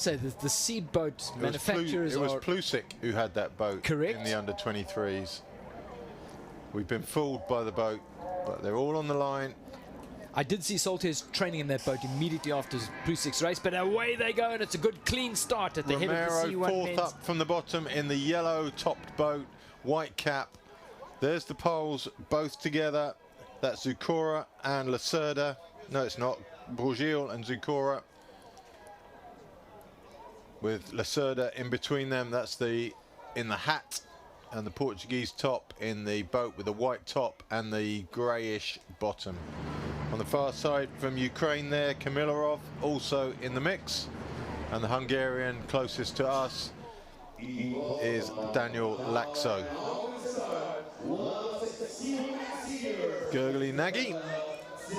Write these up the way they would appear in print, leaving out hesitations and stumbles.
So the seed boat manufacturers It was Plusik who had that boat. Correct. In the under-23s. We've been fooled by the boat, but they're all on the line. I did see Soltes training in that boat immediately after Plusik's race, but away they go, and it's a good clean start at the head of the C1 fourth men's. up from the bottom in the yellow-topped boat, white cap. There's the poles, both together. That's Zukora and Lacerda. No, it's not. Bourgil and Zukora. With Lacerda in between them. That's in the hat, and the Portuguese top in the boat with the white top and the greyish bottom. On the far side from Ukraine there, Kamilarov also in the mix, and the Hungarian closest to us is Daniel Laxo. Gurgly Nagy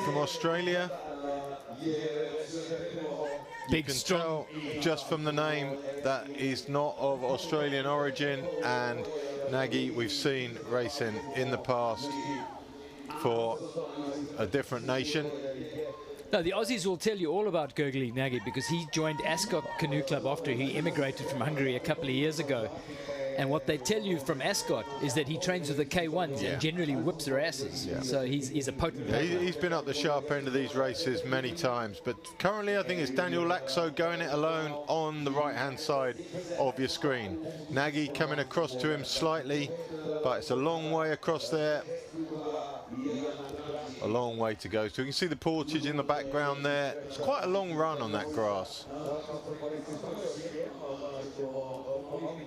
from Australia. You can tell just from the name that he's not of Australian origin, and Nagy we've seen racing in the past for a different nation. No, the Aussies will tell you all about Gurgly Nagy because he joined Ascot Canoe Club after he immigrated from Hungary a couple of years ago. And what they tell you from Ascot is that he trains with the K1s and generally whips their asses. Yeah. So he's a potent player. He's been up the sharp end of these races many times, but currently I think it's Daniel Laxo going it alone on the right-hand side of your screen. Nagy coming across to him slightly, but it's a long way across there. A long way to go. So you can see the portage in the background there. It's quite a long run on that grass.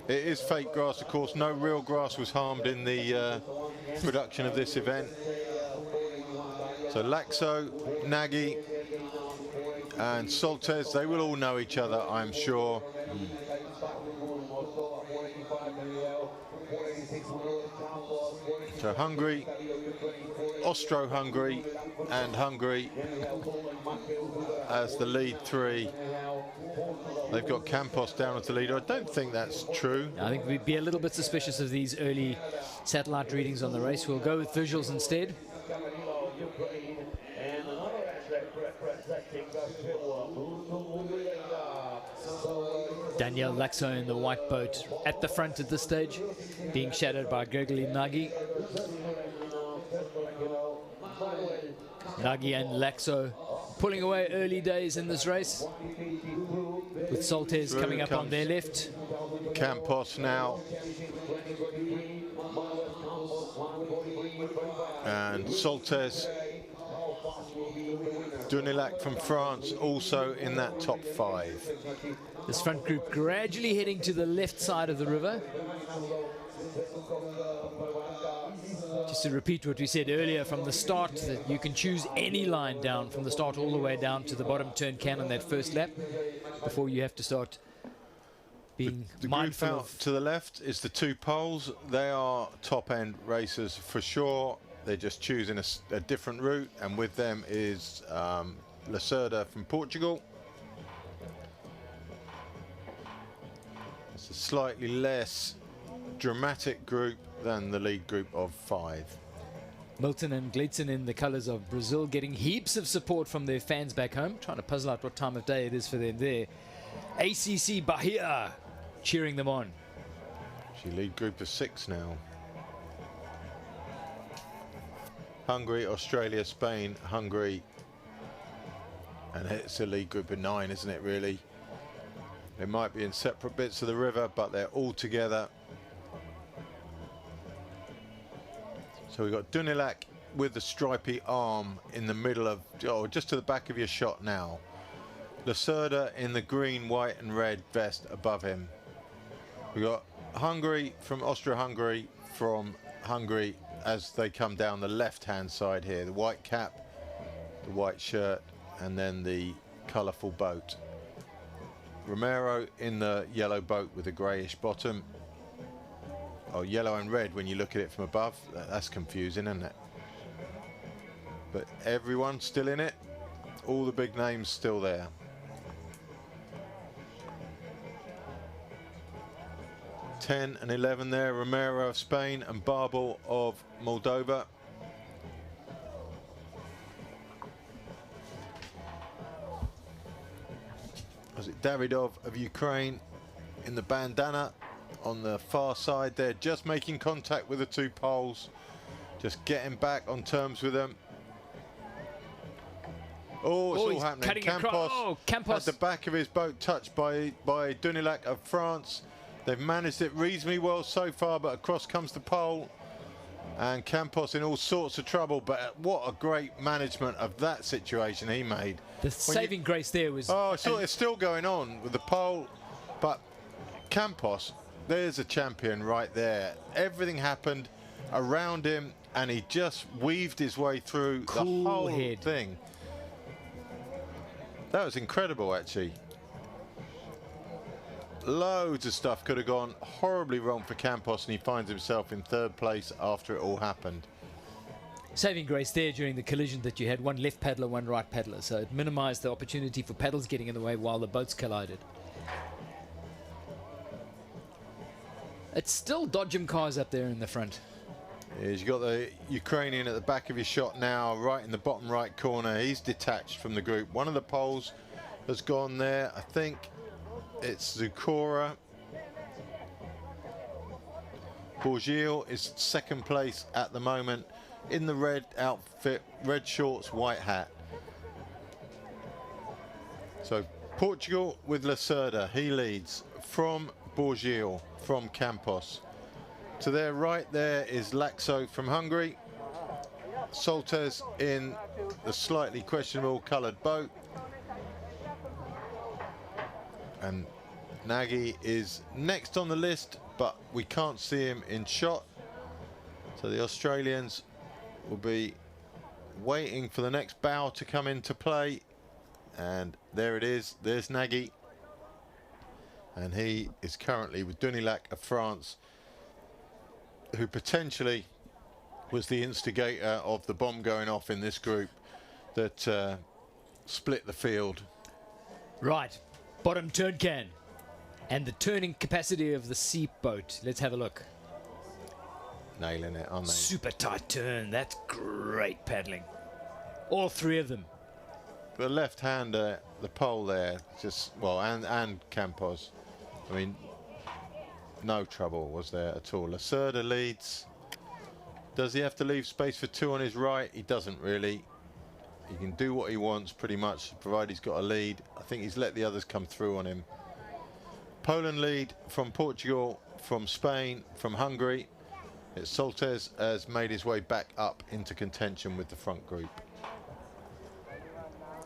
It is fake grass, of course. No real grass was harmed in the production of this event. So Laxo, Nagy and Soltes, they will all know each other, I'm sure. So Hungary, Austro-Hungary and Hungary as the lead three. They've got Campos down as the leader. I don't think that's true. I think we'd be a little bit suspicious of these early satellite readings on the race. We'll go with visuals instead. Daniel Laxo in the white boat at the front at this stage, being shadowed by Gurgly Nagy. Nagy and Laxo pulling away early days in this race, with Soltes coming up on their left. Campos now. And Soltes. Dunilac from France also in that top five. This front group gradually heading to the left side of the river. Just to repeat what we said earlier from the start, that you can choose any line down from the start all the way down to the bottom turn can on that first lap before you have to start being mindful of. To the left is the two poles. They are top end racers for sure. They're just choosing a different route, and with them is Lacerda from Portugal. It's a slightly less dramatic group than the lead group of five. Milton and Gleitzen in the colours of Brazil, getting heaps of support from their fans back home, trying to puzzle out what time of day it is for them there. ACC Bahia cheering them on. She lead group of six now. Hungary, Australia, Spain, Hungary, and it's a lead group of 9, isn't it, really? They might be in separate bits of the river, but they're all together. So we've got Dunilac with the stripy arm in the middle of, just to the back of your shot now. Lacerda in the green, white and red vest above him. We've got Hungary from Austro-Hungary from Hungary as they come down the left-hand side here. The white cap, the white shirt, and then the colourful boat. Romero in the yellow boat with a greyish bottom. Oh, yellow and red when you look at it from above. That's confusing, isn't it? But everyone's still in it. All the big names still there. (10 and 11 there, Romero of Spain and Barbel of Moldova. Was it Davidov of Ukraine in the bandana on the far side there, just making contact with the two poles, just getting back on terms with them. Oh, it's all happening. Campos had the back of his boat touched by Dunilac of France. They've managed it reasonably well so far, but across comes the pole. And Campos in all sorts of trouble, but what a great management of that situation he made. The saving grace there was... Oh, so it's still going on with the pole, but Campos, there's a champion right there. Everything happened around him, and he just weaved his way through the whole thing. That was incredible, actually. Loads of stuff could have gone horribly wrong for Campos, and he finds himself in third place after it all happened. Saving grace there during the collision that you had one left paddler, one right paddler, so it minimized the opportunity for paddles getting in the way while the boats collided. It's still dodgem cars up there in the front. You've got the Ukrainian at the back of your shot now, right in the bottom right corner. He's detached from the group. One of the poles has gone there. I think it's Zukora. Bourgil is second place at the moment in the red outfit, red shorts, white hat. So Portugal with Lacerda, he leads from Bourgil, from Campos. To their right there is Laxo from Hungary. Soltes in the slightly questionable coloured boat. And Nagy is next on the list, but we can't see him in shot. So the Australians will be waiting for the next bow to come into play. And there it is. There's Nagy. And he is currently with Dunilac of France, who potentially was the instigator of the bomb going off in this group that split the field. Right, bottom turn can. And the turning capacity of the sea boat. Let's have a look. Nailing it, aren't they? Super tight turn. That's great paddling. All three of them. The left-hander, the pole there, just, well, and Campos. I mean, no trouble was there at all. Lacerda leads. Does he have to leave space for two on his right? He doesn't really. He can do what he wants pretty much, provided he's got a lead. I think he's let the others come through on him. Poland lead from Portugal, from Spain, from Hungary. It's Soltes has made his way back up into contention with the front group.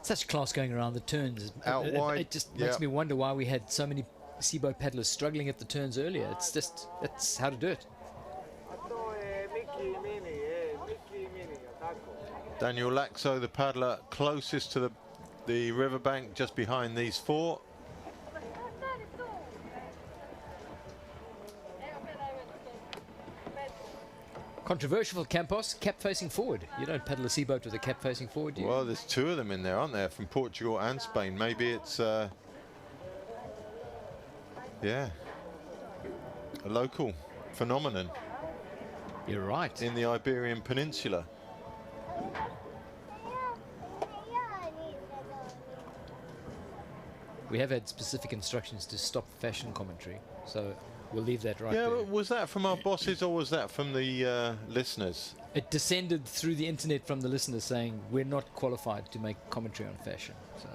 Such class going around the turns. Out wide. It just makes me wonder why we had so many seaboat paddlers struggling at the turns earlier. It's just, that's how to do it. Daniel Laxo, the paddler closest to the riverbank, just behind these four. Controversial for Campos, cap facing forward. You don't paddle a seaboat with a cap facing forward, do you? Well, there's two of them in there, aren't there, from Portugal and Spain. Maybe it's, yeah, a local phenomenon. You're right. In the Iberian Peninsula. We have had specific instructions to stop fashion commentary, so we'll leave that right there. Yeah, was that from our bosses or was that from the listeners? It descended through the internet from the listeners saying we're not qualified to make commentary on fashion. So.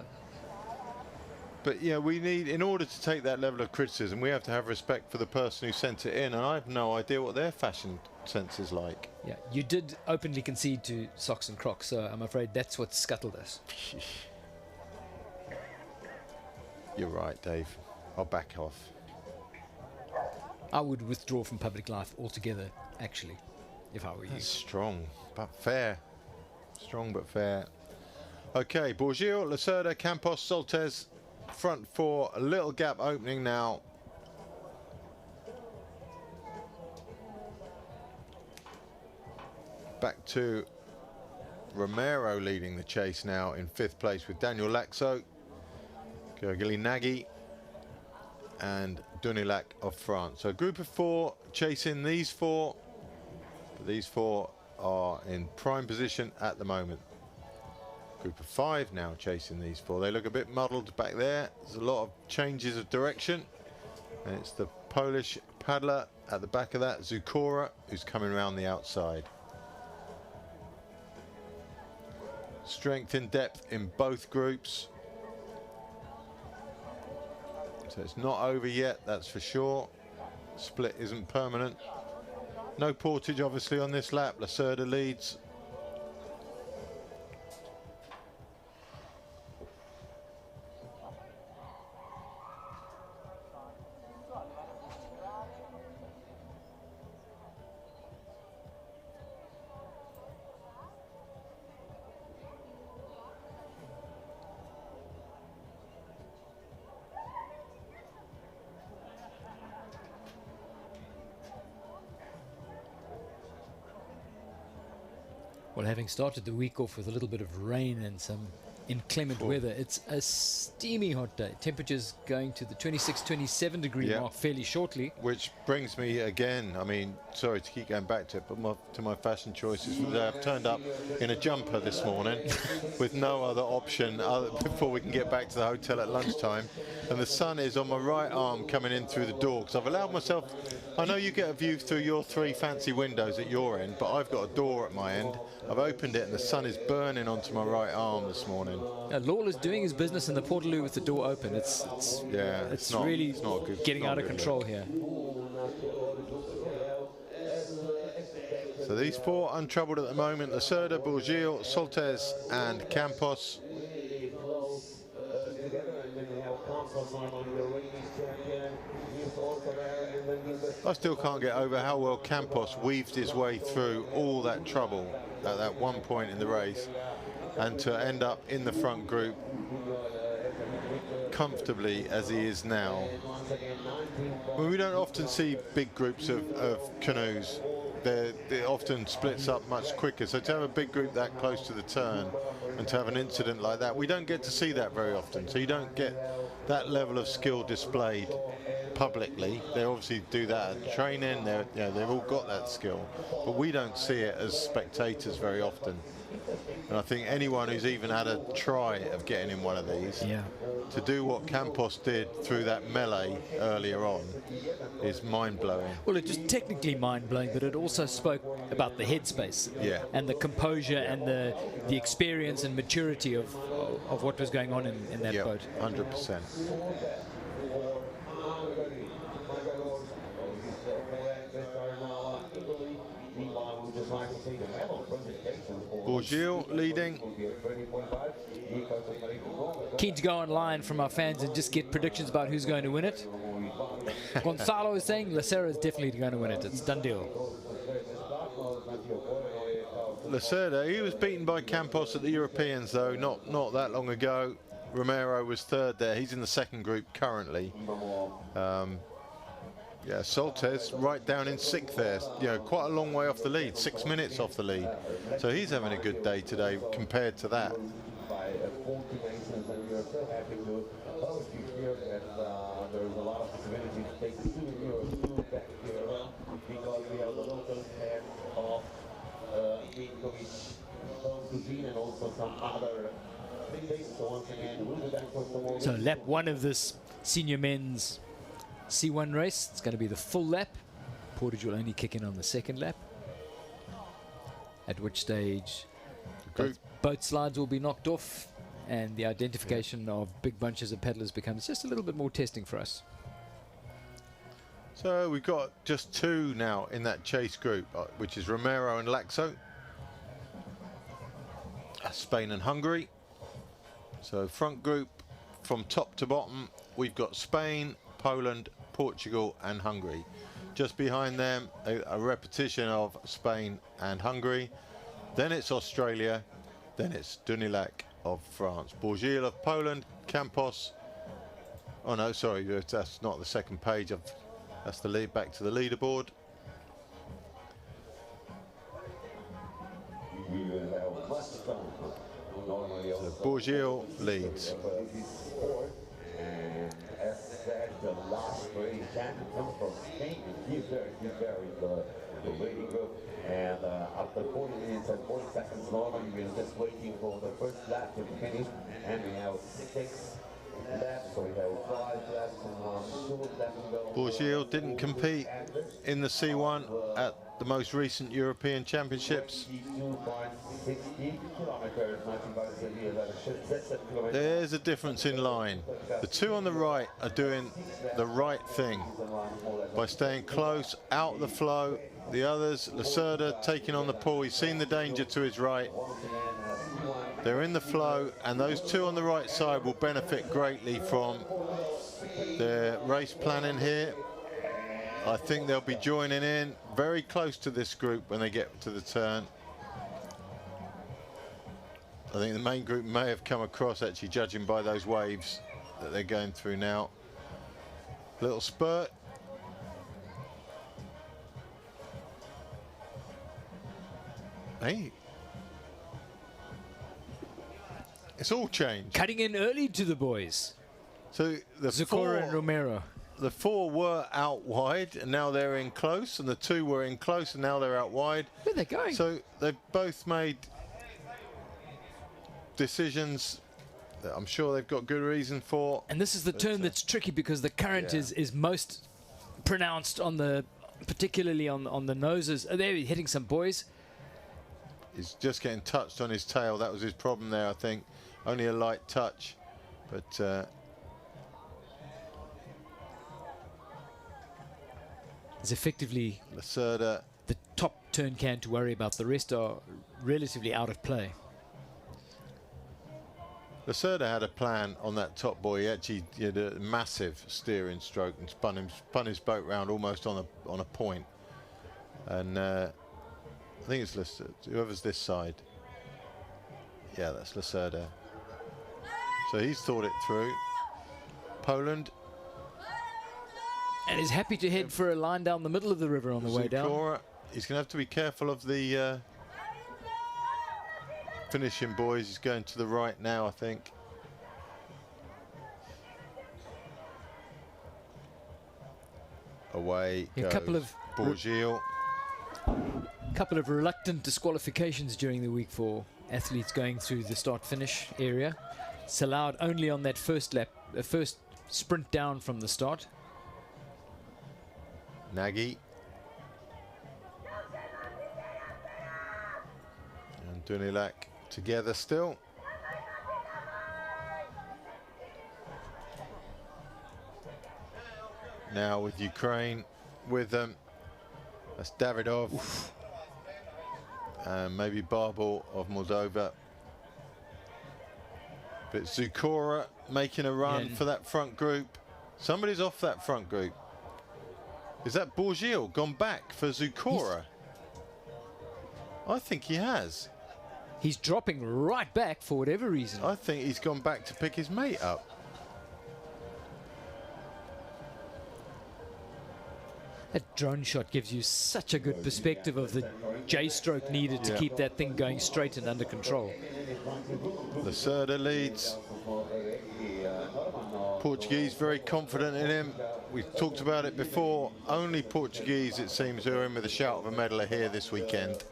But yeah, we need, in order to take that level of criticism, we have to have respect for the person who sent it in, and I have no idea what their fashion sense is like. Yeah, you did openly concede to socks and Crocs, so I'm afraid that's what scuttled us. You're right, Dave. I'll back off. I would withdraw from public life altogether, actually, if I were you. That's strong, but fair. Strong but fair. Okay, Bourgil, Lacerda, Campos, Soltes, front four, a little gap opening now. Back to Romero leading the chase now in fifth place with Daniel Laxo, Gergely Nagy and Dunilac of France. So a group of four chasing these four. But these four are in prime position at the moment. Group of 5 now chasing these 4. They look a bit muddled back there. There's a lot of changes of direction. And it's the Polish paddler at the back of that, Zukora, who's coming around the outside. Strength and depth in both groups. So it's not over yet, that's for sure. Split isn't permanent. No portage obviously on this lap. Lacerda leads. Well, having started the week off with a little bit of rain and some inclement weather, it's a steamy hot day. Temperatures going to the 26, 27 degree mark fairly shortly. Which brings me again, I mean, sorry to keep going back to it, but to my fashion choices. I've turned up in a jumper this morning with no other option before we can get back to the hotel at lunchtime. And the sun is on my right arm coming in through the door, because I've allowed myself, I know you get a view through your 3 fancy windows at your end, but I've got a door at my end. I've opened it and the sun is burning onto my right arm this morning. Lawler's doing his business in the Portaloo with the door open. It's really getting out of control here. So these 4 untroubled at the moment: Lacerda, Bourgil, Soltes and Campos. I still can't get over how well Campos weaved his way through all that trouble at that one point in the race, and to end up in the front group comfortably as he is now. Well, we don't often see big groups of canoes. It often splits up much quicker, so to have a big group that close to the turn and to have an incident like that, we don't get to see that very often. So you don't get that level of skill displayed publicly. They obviously do that at training. They've all got that skill, but we don't see it as spectators very often. And I think anyone who's even had a try of getting in one of these, to do what Campos did through that melee earlier on, is mind-blowing. Well, it's just technically mind-blowing, but it also spoke about the headspace and the composure and the experience and maturity of what was going on in that boat. 100%. Bourgil leading. Keen to go online from our fans and just get predictions about who's going to win it. Gonzalo is saying Lacerda is definitely going to win it. It's done deal. Lacerda, he was beaten by Campos at the Europeans though, not that long ago. Romero was 3rd there. He's in the 2nd group currently. Soltes right down in 6th there. Quite a long way off the lead, 6 minutes off the lead. So he's having a good day today compared to that. So lap 1 of this senior men's C1 race. It's going to be the full lap. Portage will only kick in on the 2nd lap, at which stage boat slides will be knocked off and the identification of big bunches of paddlers becomes just a little bit more testing for us. So we've got just 2 now in that chase group, which is Romero and Laxo. Spain and Hungary. So front group from top to bottom, we've got Spain, Poland, Portugal and Hungary. Just behind them, a repetition of Spain and Hungary. Then it's Australia. Then it's Dunilac of France. Bourgil of Poland, Campos. Oh no, sorry, that's not the 2nd page. That's the lead back to the leaderboard. So Bourgil leads. champion comes from Spain. He's very good. The waiting group. And after 40 minutes and 40 seconds normally, we're just waiting for the first lap to finish. And we have 6 laps, so we have 5 laps and 2 laps to go. Bourgil didn't compete in the C1 at the most recent European Championships. There's a difference in line. The two on the right are doing the right thing by staying close, out the flow. The others, Lacerda taking on the pull. He's seen the danger to his right. They're in the flow, and those two on the right side will benefit greatly from their race planning here. I think they'll be joining in very close to this group when they get to the turn. I think the main group may have come across, actually, judging by those waves that they're going through now. Little spurt. Hey. It's all changed. Cutting in early to the boys. So the Zucora and Romero. The 4 were out wide, and now they're in close, and the 2 were in close, and now they're out wide. Where are they going? So they've both made decisions that I'm sure they've got good reason for. And this is the turn that's tricky because the current is most pronounced on the, particularly on the noses. Oh, there, hitting some boys. He's just getting touched on his tail. That was his problem there, I think. Only a light touch, but. Is effectively Lacerda, the top turn can to worry about. The rest are relatively out of play. Lacerda had a plan on that top buoy. He actually did a massive steering stroke and spun his boat round almost on a point. And I think it's Lacerda, whoever's this side. Yeah, that's Lacerda. So he's thought it through. Poland. And is happy to head for a line down the middle of the river on the way down. He's going to have to be careful of the finishing boys. He's going to the right now, I think. Away goes Bourgil. A couple of reluctant disqualifications during the week for athletes going through the start-finish area. It's allowed only on that first lap, first sprint down from the start. Nagy and Dunilac together still. Now with Ukraine with them. That's Davidov and maybe Barbel of Moldova. But Zucora making a run for that front group. Somebody's off that front group. Is that Bourgil gone back for Zucora? I think he has. He's dropping right back for whatever reason. I think he's gone back to pick his mate up. That drone shot gives you such a good perspective of the J-stroke needed to keep that thing going straight and under control. Lacerda leads. Portuguese very confident in him. We've talked about it before. Only Portuguese, it seems, who are in with a shout of a medal are here this weekend.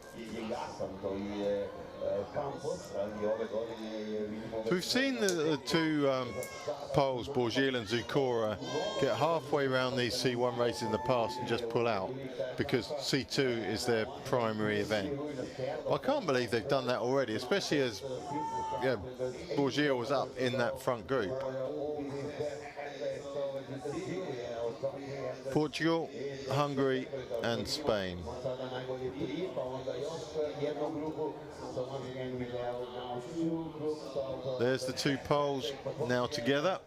So we've seen the two Poles, Bourgil and Zucora, get halfway around these C1 races in the past and just pull out because C2 is their primary event. I can't believe they've done that already, especially as Bourgil was up in that front group. Portugal, Hungary and Spain. There's the two Poles now together.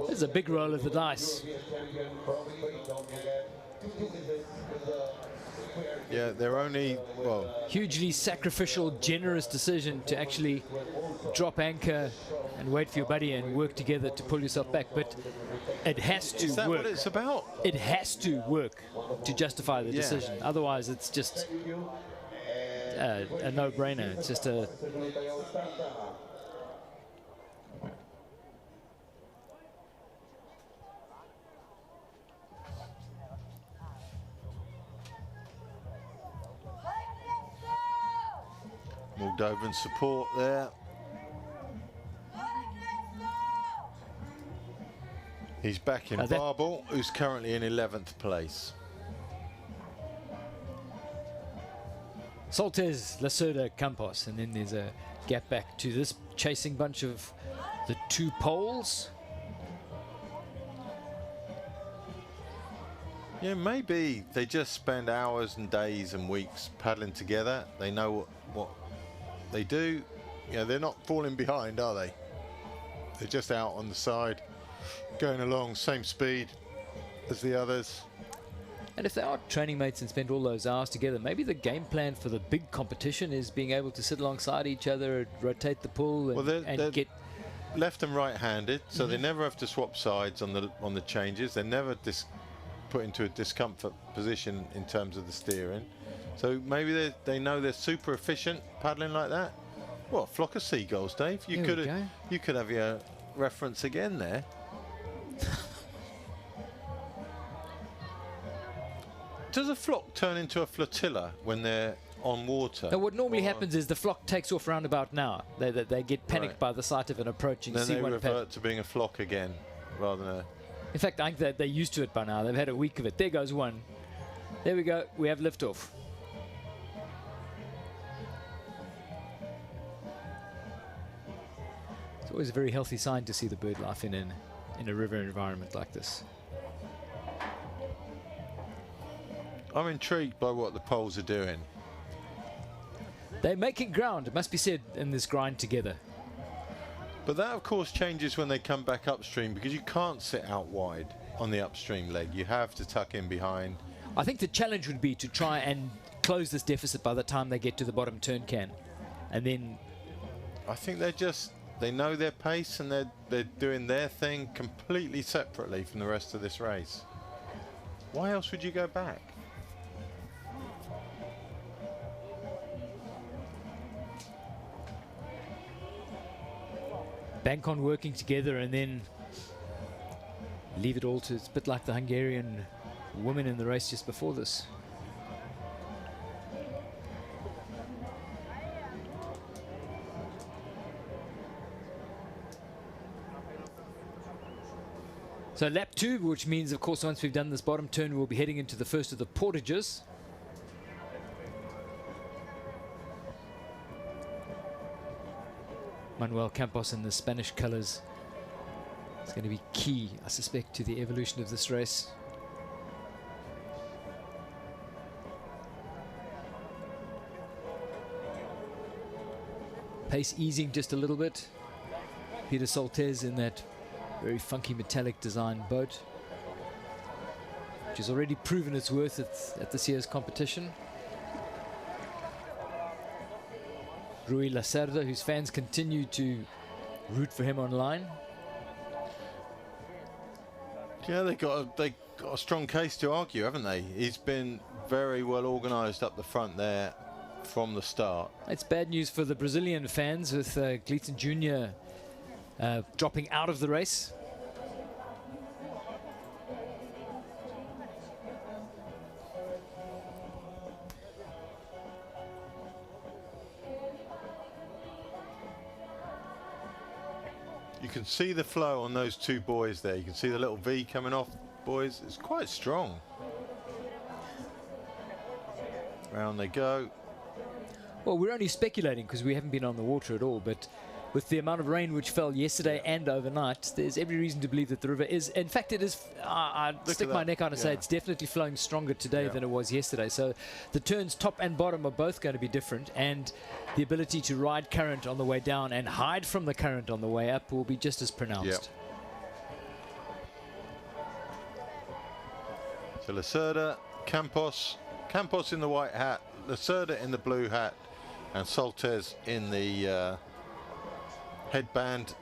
There's a big roll of the dice. Yeah, they're only, well... Hugely sacrificial, generous decision to actually drop anchor and wait for your buddy and work together to pull yourself back. But it has to work. Is that what it's about? It has to work to justify the decision. Otherwise, it's just a no-brainer. It's just a... Moldovan support there. He's back in Barbel, who's currently in 11th place. Soltes, Lacerda, Campos, and then there's a gap back to this chasing bunch of the two poles. Yeah, maybe they just spend hours and days and weeks paddling together. They know what they do. You know, they're not falling behind, are they? They're just out on the side, going along, same speed as the others. And if they are training mates and spend all those hours together, maybe the game plan for the big competition is being able to sit alongside each other, rotate the pool, and, well, they're get left and right-handed, so they never have to swap sides on the changes. They're never put into a discomfort position in terms of the steering. So maybe they know they're super efficient paddling like that. What, a flock of seagulls, Dave? You could have your reference again there. Does a flock turn into a flotilla when they're on water? Now what normally happens is the flock takes off roundabout now. They get panicked by the sight of an approaching then sea they one revert to being a flock again, rather than a... In fact, I think that they're used to it by now. They've had a week of it. There goes one. There we go. We have liftoff. It's always a very healthy sign to see the bird life in a river environment like this. I'm intrigued by what the poles are doing. They're making ground, it must be said, in this grind together. But that, of course, changes when they come back upstream, because you can't sit out wide on the upstream leg. You have to tuck in behind. I think the challenge would be to try and close this deficit by the time they get to the bottom turn can. And then... I think they know their pace, and they're doing their thing completely separately from the rest of this race. Why else would you go back? Bank on working together and then leave it all to... It's a bit like the Hungarian women in the race just before this. So lap 2, which means, of course, once we've done this bottom turn, we'll be heading into the first of the portages. Manuel Campos in the Spanish colours. It's going to be key, I suspect, to the evolution of this race. Pace easing just a little bit. Peter Soltes in that very funky metallic design boat, which has already proven its worth at this year's competition. Rui Lacerda, whose fans continue to root for him online. Yeah, they got a strong case to argue, haven't they? He's been very well organised up the front there from the start. It's bad news for the Brazilian fans, with Gleason Jr. Dropping out of the race. You can see the flow on those two boys there. You can see the little V coming off, boys. It's quite strong. Round they go. Well, we're only speculating because we haven't been on the water at all, but with the amount of rain which fell yesterday and overnight, there's every reason to believe that the river is, in fact it is, I'd stick my neck out and say it's definitely flowing stronger today than it was yesterday. So the turns top and bottom are both going to be different, and the ability to ride current on the way down and hide from the current on the way up will be just as pronounced. So Lacerda, Campos in the white hat, Lacerda in the blue hat, and Soltes in the headband.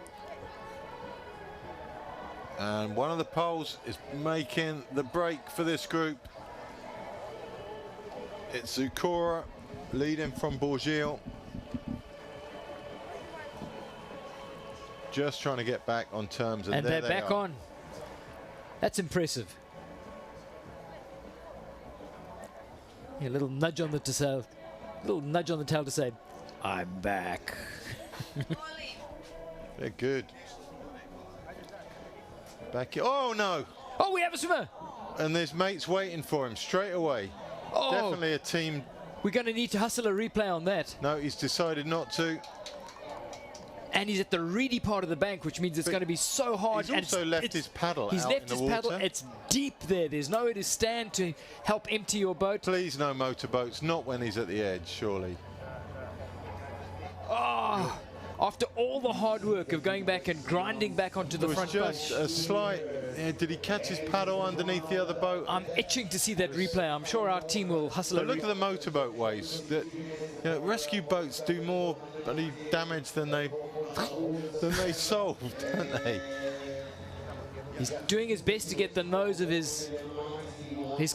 And one of the poles is making the break for this group. It's Zukora leading from Bourgil. Just trying to get back on terms. And they're back on. That's impressive. Yeah, a little nudge on the tail. Little nudge on the tail to say, I'm back. They're good. Back. Oh no! Oh, we have a swimmer. And there's mates waiting for him straight away. Oh, Definitely a team. we're going to need to hustle a replay on that. No, he's decided not to. And he's at the reedy part of the bank, which means it's going to be so hard. He's also left his paddle He's out left in the his paddle. water. It's deep there. There's nowhere to stand to help empty your boat. Please no motorboats, not when he's at the edge, surely. Oh, after all the hard work of going back and grinding back onto the There was front just bunch. a slight. Did he catch his paddle underneath the other boat? I'm itching to see that replay. I'm sure our team will hustle But a look at the motorboat waves. That, rescue boats do more bloody damage than they solve, don't they? He's doing his best to get the nose of his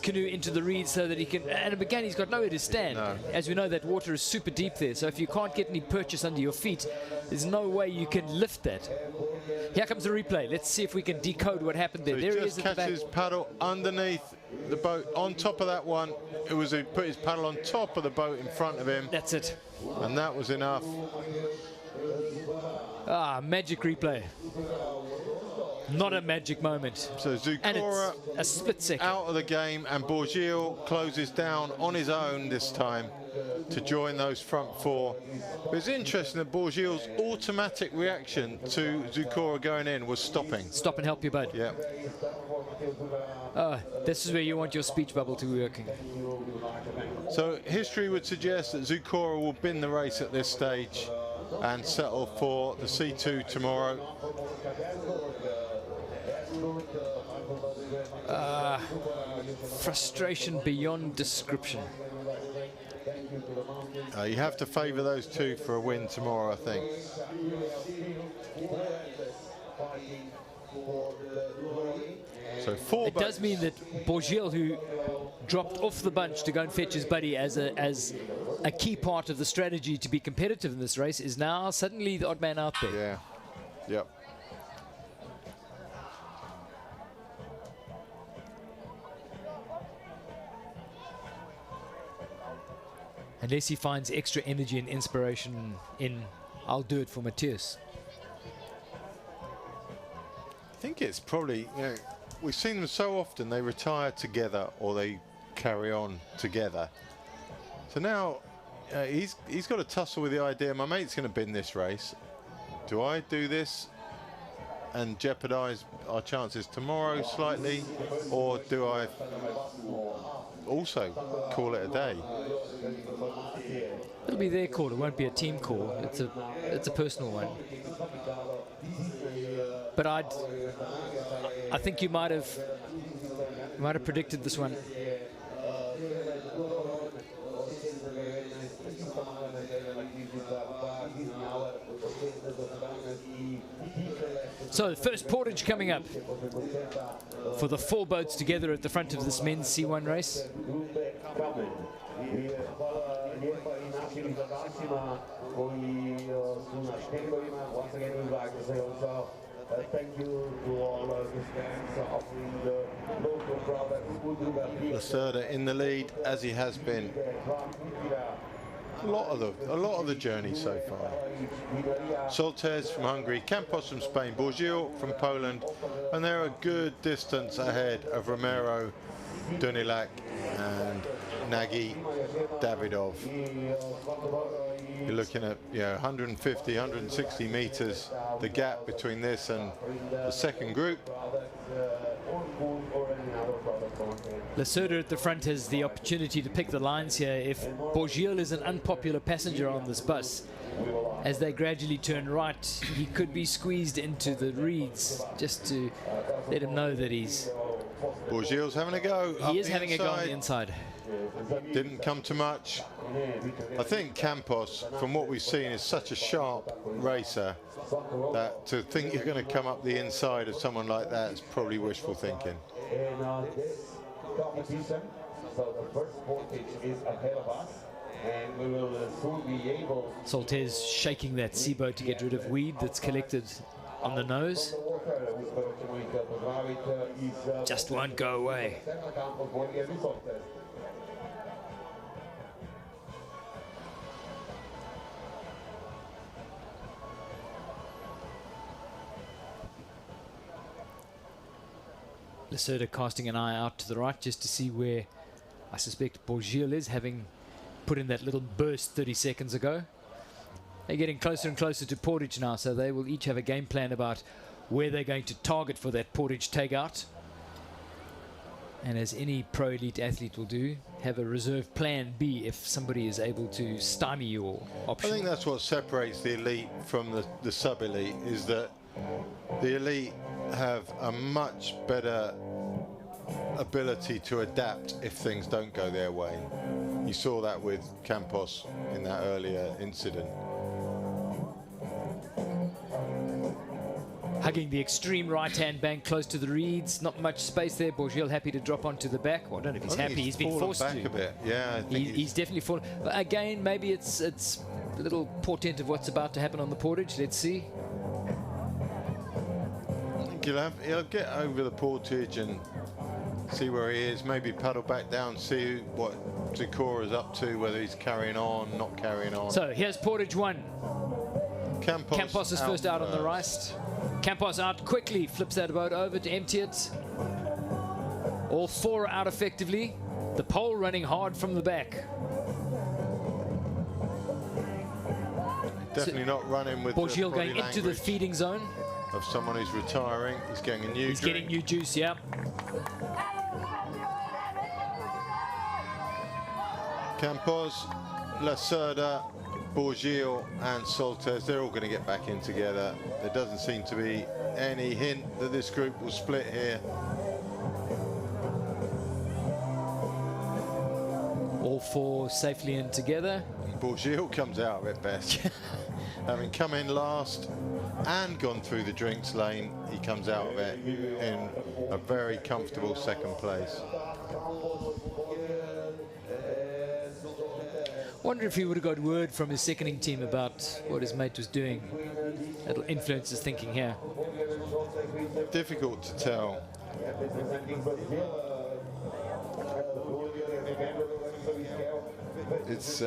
canoe into the reeds so that he can. And again, he's got nowhere to stand. No. As we know, that water is super deep there. So if you can't get any purchase under your feet, there's no way you can lift that. Here comes the replay. Let's see if we can decode what happened there. So There he he is just at the back. catches his paddle underneath the boat, on top of that one. It was he put his paddle on top of the boat in front of him, That's it. and that was enough. Ah, magic replay. Not a magic moment. So And Zukora it's a split second. out of the game, and Bourgil closes down on his own this time to join those front four. But it's interesting that Bourgil's automatic reaction to Zukora going in was stopping. Stop and help your boat. Yeah. This is where you want your speech bubble to be working. So history would suggest that Zukora will bin the race at this stage and settle for the C2 tomorrow. Frustration beyond description. You have to favour those two for a win tomorrow, I think. So four It does boats. mean that Bourgil, who dropped off the bunch to go and fetch his buddy as a key part of the strategy to be competitive in this race, is now suddenly the odd man out there. Yeah. Yep. Unless he finds extra energy and inspiration in, I'll do it for Matthias. I think it's probably, we've seen them so often, they retire together or they carry on together. So now he's got to tussle with the idea, my mate's going to bin this race. Do I do this and jeopardise our chances tomorrow slightly, or do I also call it a day? It'll be their call. It won't be a team call. It's a personal one. But I think you might have predicted this one. So the first portage coming up for the four boats together at the front of this men's C1 race. Thank you to all the fans offering the local crowd. Lacerda in the lead, as he has been a lot of the journey so far. Soltes from Hungary, Campos from Spain, Bourgil from Poland, and they're a good distance ahead of Romero, Dunilac and Nagy Davidov. You're looking at 150, 160 meters, the gap between this and the second group. Lacerda at the front has the opportunity to pick the lines here. If Bourgil is an unpopular passenger on this bus, as they gradually turn right, he could be squeezed into the reeds just to let him know that he's... Bourgil's having a go. He is having a go on the inside. Didn't come to much. I think Campos, from what we've seen, is such a sharp racer that to think you're going to come up the inside of someone like that is probably wishful thinking. Competition, so the first portage is ahead of us, and we will soon be able. Soltes shaking that seaboat to get rid of weed that's collected on the nose. Just won't go away. Lacerda casting an eye out to the right just to see where I suspect Bourgil is, having put in that little burst 30 seconds ago. They're getting closer and closer to Portage now, so they will each have a game plan about where they're going to target for that Portage takeout. And as any pro elite athlete will do, have a reserve plan B if somebody is able to stymie your option. I think that's what separates the elite from the sub-elite, is that the elite have a much better ability to adapt if things don't go their way. You saw that with Campos in that earlier incident. Hugging the extreme right-hand bank close to the reeds. Not much space there. Bourgil happy to drop onto the back. Well, I don't know if he's happy. He's been forced back to. a bit. Yeah, I think he's definitely fallen. But again, maybe it's a little portent of what's about to happen on the Portage. Let's see. I think he'll get over the Portage and see where he is. Maybe paddle back down, see what Zikora's up to, whether he's carrying on, not carrying on. So here's Portage 1. Campos is first out on the right. Campos out quickly, flips that boat over to empty it. All four out effectively. The pole running hard from the back. Definitely not running with Bourgil the going into the feeding zone. Of someone who's retiring. He's getting a new He's drink. getting new juice, yeah. Campos, Lacerda, Bourgil and Soltes, they're all going to get back in together. There doesn't seem to be any hint that this group will split here. All four safely in together. Bourgil comes out of it best. Having come in last and gone through the drinks lane, he comes out of it in a very comfortable second place. Wonder if he would have got word from his seconding team about what his mate was doing. That'll influence his thinking here. Difficult to tell. It's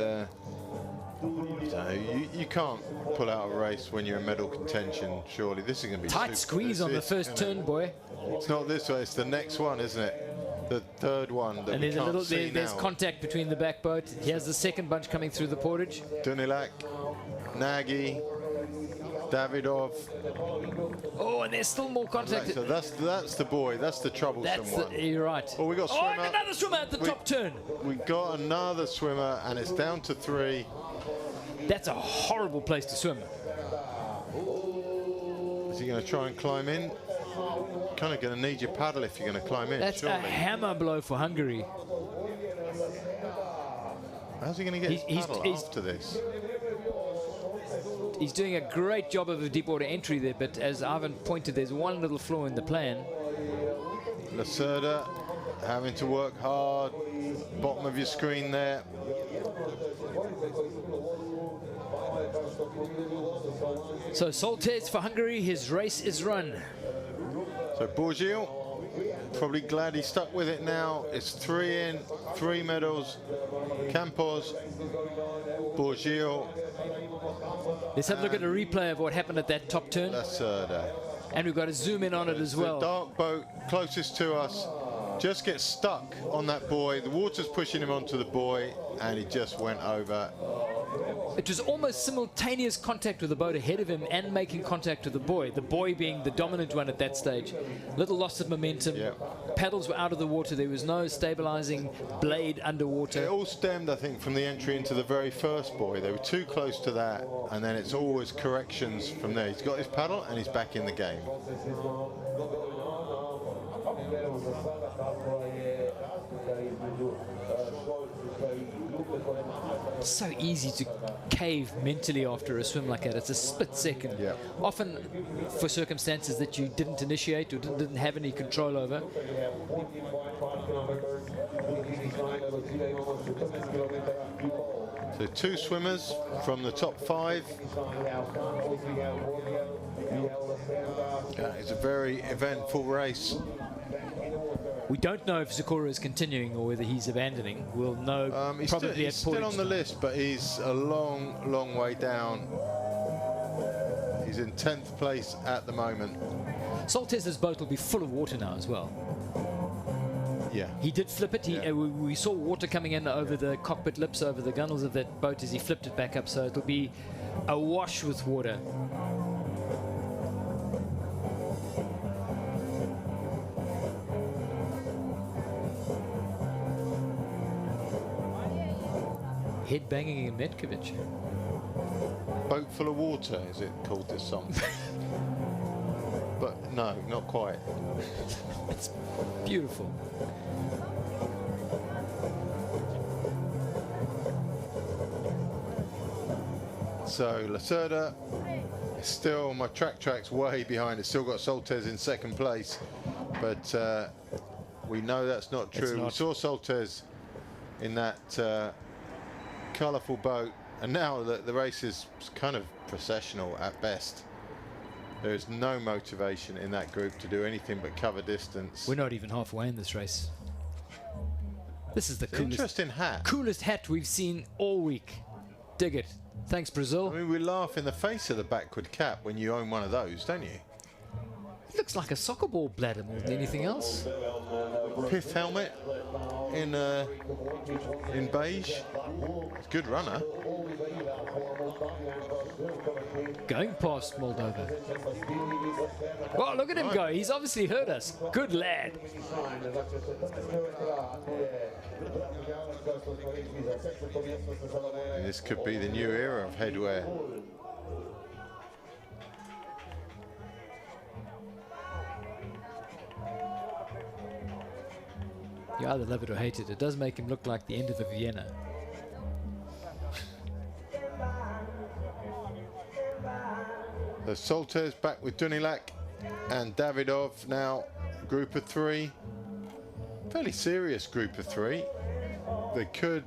you can't pull out a race when you're in medal contention, surely. This is going to be tight squeeze on the first turn, boy. It's not this way, it's the next one, isn't it? The third one that and we there's can't see there's now. contact between the back boat. Here's the second bunch coming through the Portage. Dunilac, Nagy, Davidov. Oh, and there's still more contact. So that's the boy. That's the troublesome one. You're right. Oh, we got swimmer. Oh, another swimmer at the top turn. We got another swimmer, and it's down to 3. That's a horrible place to swim. Is he going to try and climb in? Kind of going to need your paddle if you're going to climb in. That's surely. a hammer blow for Hungary. How's he going to get his paddle after this? He's doing a great job of a deep water entry there, but as Ivan pointed, there's one little flaw in the plan. Lacerda having to work hard. Bottom of your screen there. So Soltes for Hungary, his race is run. So Bourgil, probably glad he stuck with it now. It's 3 in, 3 medals. Campos, Bourgil. Let's have a look at a replay of what happened at that top turn. Lacerda. And we've got to zoom in on it as well. The dark boat closest to us just gets stuck on that buoy. The water's pushing him onto the buoy, and he just went over. It was almost simultaneous contact with the boat ahead of him and making contact with the buoy being the dominant one at that stage. Little loss of momentum. Yep. Paddles were out of the water. There was no stabilizing blade underwater. It all stemmed, I think, from the entry into the very first buoy. They were too close to that, and then it's always corrections from there. He's got his paddle, and he's back in the game. It's so easy to cave mentally after a swim like that. It's a split second. Yeah. Often for circumstances that you didn't initiate or didn't have any control over. So 2 swimmers from the top 5. It's a very eventful race. We don't know if Zikora is continuing or whether he's abandoning. We'll know probably he's at Portage. still on the list, but he's a long way down. He's in 10th place at the moment. Soltez's boat will be full of water now as well. Yeah. He did flip it. Yeah. We saw water coming in over the cockpit lips, over the gunnels of that boat as he flipped it back up. So it'll be awash with water. Head banging in Metkovic. Boat full of water, is it called this song? But no, not quite. It's beautiful. So Lacerda is still, my track's way behind. It's still got Soltez in second place, but we know that's not true. We saw Soltez in that colourful boat, and now the race is kind of processional at best. There is no motivation in that group to do anything but cover distance. We're not even halfway in this race. This is the Interesting hat. coolest hat we've seen all week. Dig it. Thanks, Brazil. I mean, we laugh in the face of the backward cap when you own one of those, don't you? It looks like a soccer ball bladder more than anything else. Pith helmet in beige. It's a good runner. Going past Moldova. Well, look at him go. He's obviously heard us. Good lad. This could be the new era of headwear. You either love it or hate it. It does make him look like the end of a Vienna. The Soltez back with Dunilac and Davidov now, group of three. Fairly serious group of three. They could,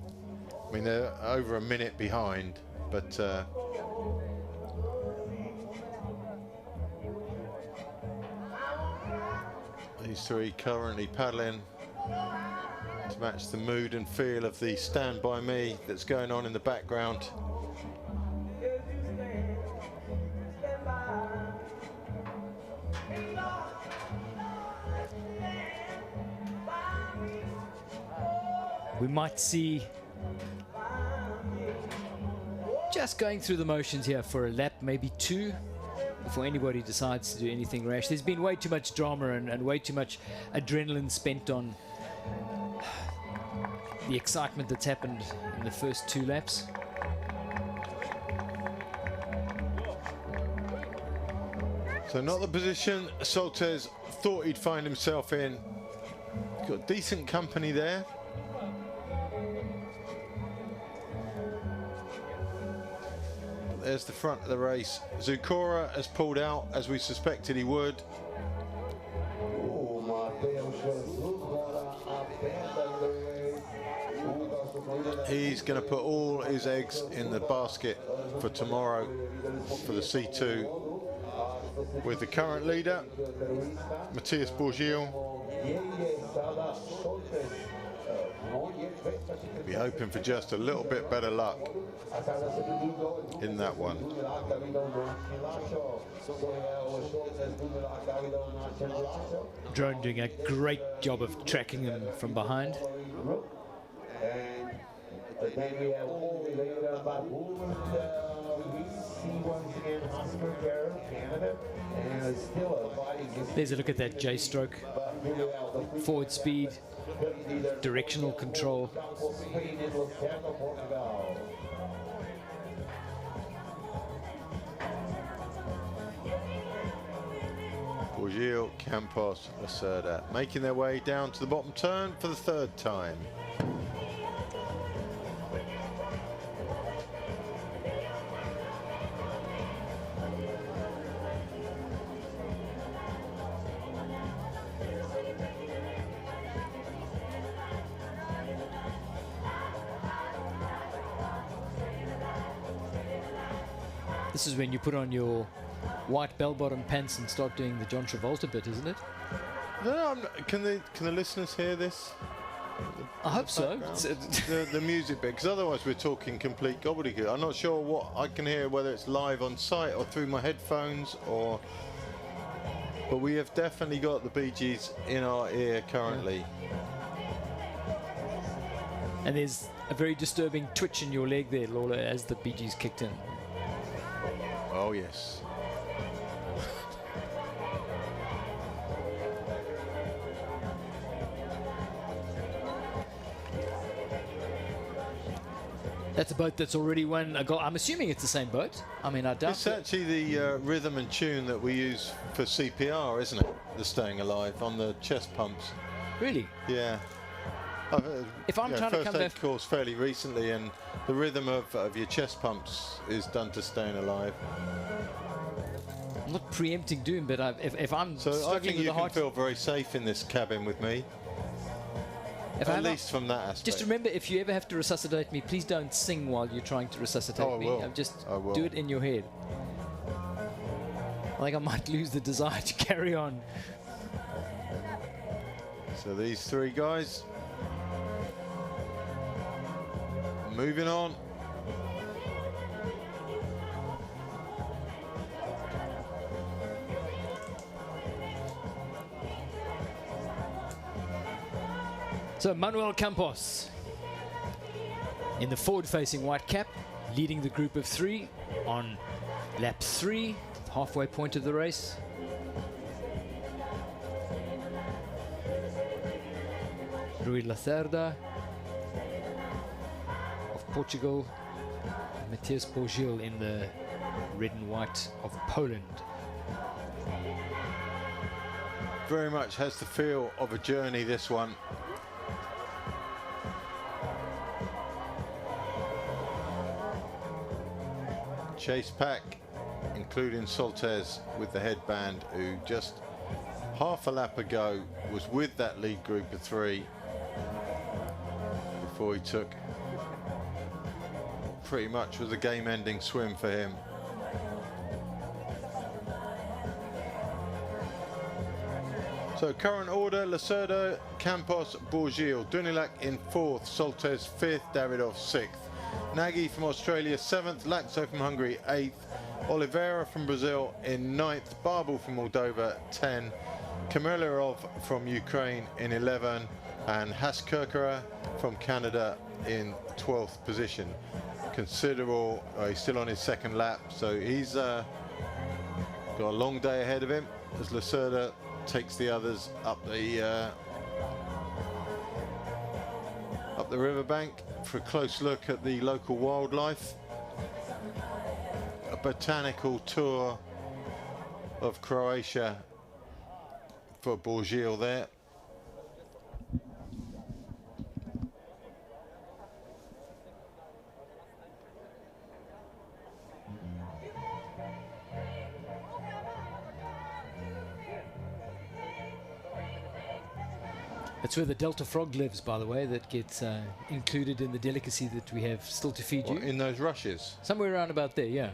I mean, they're over a minute behind, but these three currently paddling to match the mood and feel of the Stand By Me that's going on in the background. We might see just going through the motions here for a lap, maybe two, before anybody decides to do anything rash. There's been way too much drama and way too much adrenaline spent on the excitement that's happened in the first two laps. So not the position Soltez thought he'd find himself in. Got decent company there. There's the front of the race. Zukora has pulled out, as we suspected he would. He's going to put all his eggs in the basket for tomorrow for the C2 with the current leader, Matthias Bourgil. Be hoping for just a little bit better luck in that one. Drone doing a great job of tracking him from behind. There's a look at that J-stroke. Forward speed, directional control. Bourgil, Campos, Lacerda making their way down to the bottom turn for the third time. This is when you put on your white bell-bottom pants and start doing the John Travolta bit, isn't it? No, can the listeners hear this? I hope so. The music bit, because otherwise we're talking complete gobbledygook. I'm not sure what I can hear, whether it's live on site or through my headphones or But we have definitely got the Bee Gees in our ear currently. And there's a very disturbing twitch in your leg there, Lawler, as the Bee Gees kicked in. Oh, yes. That's a boat that's already won a goal. I'm assuming it's the same boat. I mean, I doubt It's actually the rhythm and tune that we use for CPR, isn't it? The staying alive on the chest pumps. Really? Yeah. If I'm trying to come back, course fairly recently, and the rhythm of your chest pumps is done to staying alive. I'm not preempting doom, but if I'm So I struggling think with you the can heart, feel very safe in this cabin with me. At least from that aspect. just remember, if you ever have to resuscitate me, please don't sing while you're trying to resuscitate I me. will. I will. Do it in your head. I think I might lose the desire to carry on. So these three guys moving on. So Manuel Campos in the forward-facing white cap, leading the group of three on lap 3, halfway point of the race. Rui Lacerda of Portugal, Matthias Bourgil in the red and white of Poland. Very much has the feel of a journey, this one. Chase pack, including Soltesz with the headband, who just half a lap ago was with that lead group of three before he took pretty much was a game-ending swim for him. So current order: Lacerda, Campos, Bourgil, Dunilac in 4th, Soltesz 5th, Davidov 6th. Nagy from Australia 7th, Laxo from Hungary 8th, Oliveira from Brazil in 9th, Barbel from Moldova 10, Kamilarov from Ukraine in 11, and Haskirkera from Canada in 12th position. Considerable, he's still on his second lap, so he's got a long day ahead of him as Lacerda takes the others up the riverbank for a close look at the local wildlife. A botanical tour of Croatia for Bourgil there. That's where the Delta frog lives, by the way, that gets included in the delicacy that we have still to feed you. In those rushes? Somewhere around about there, yeah.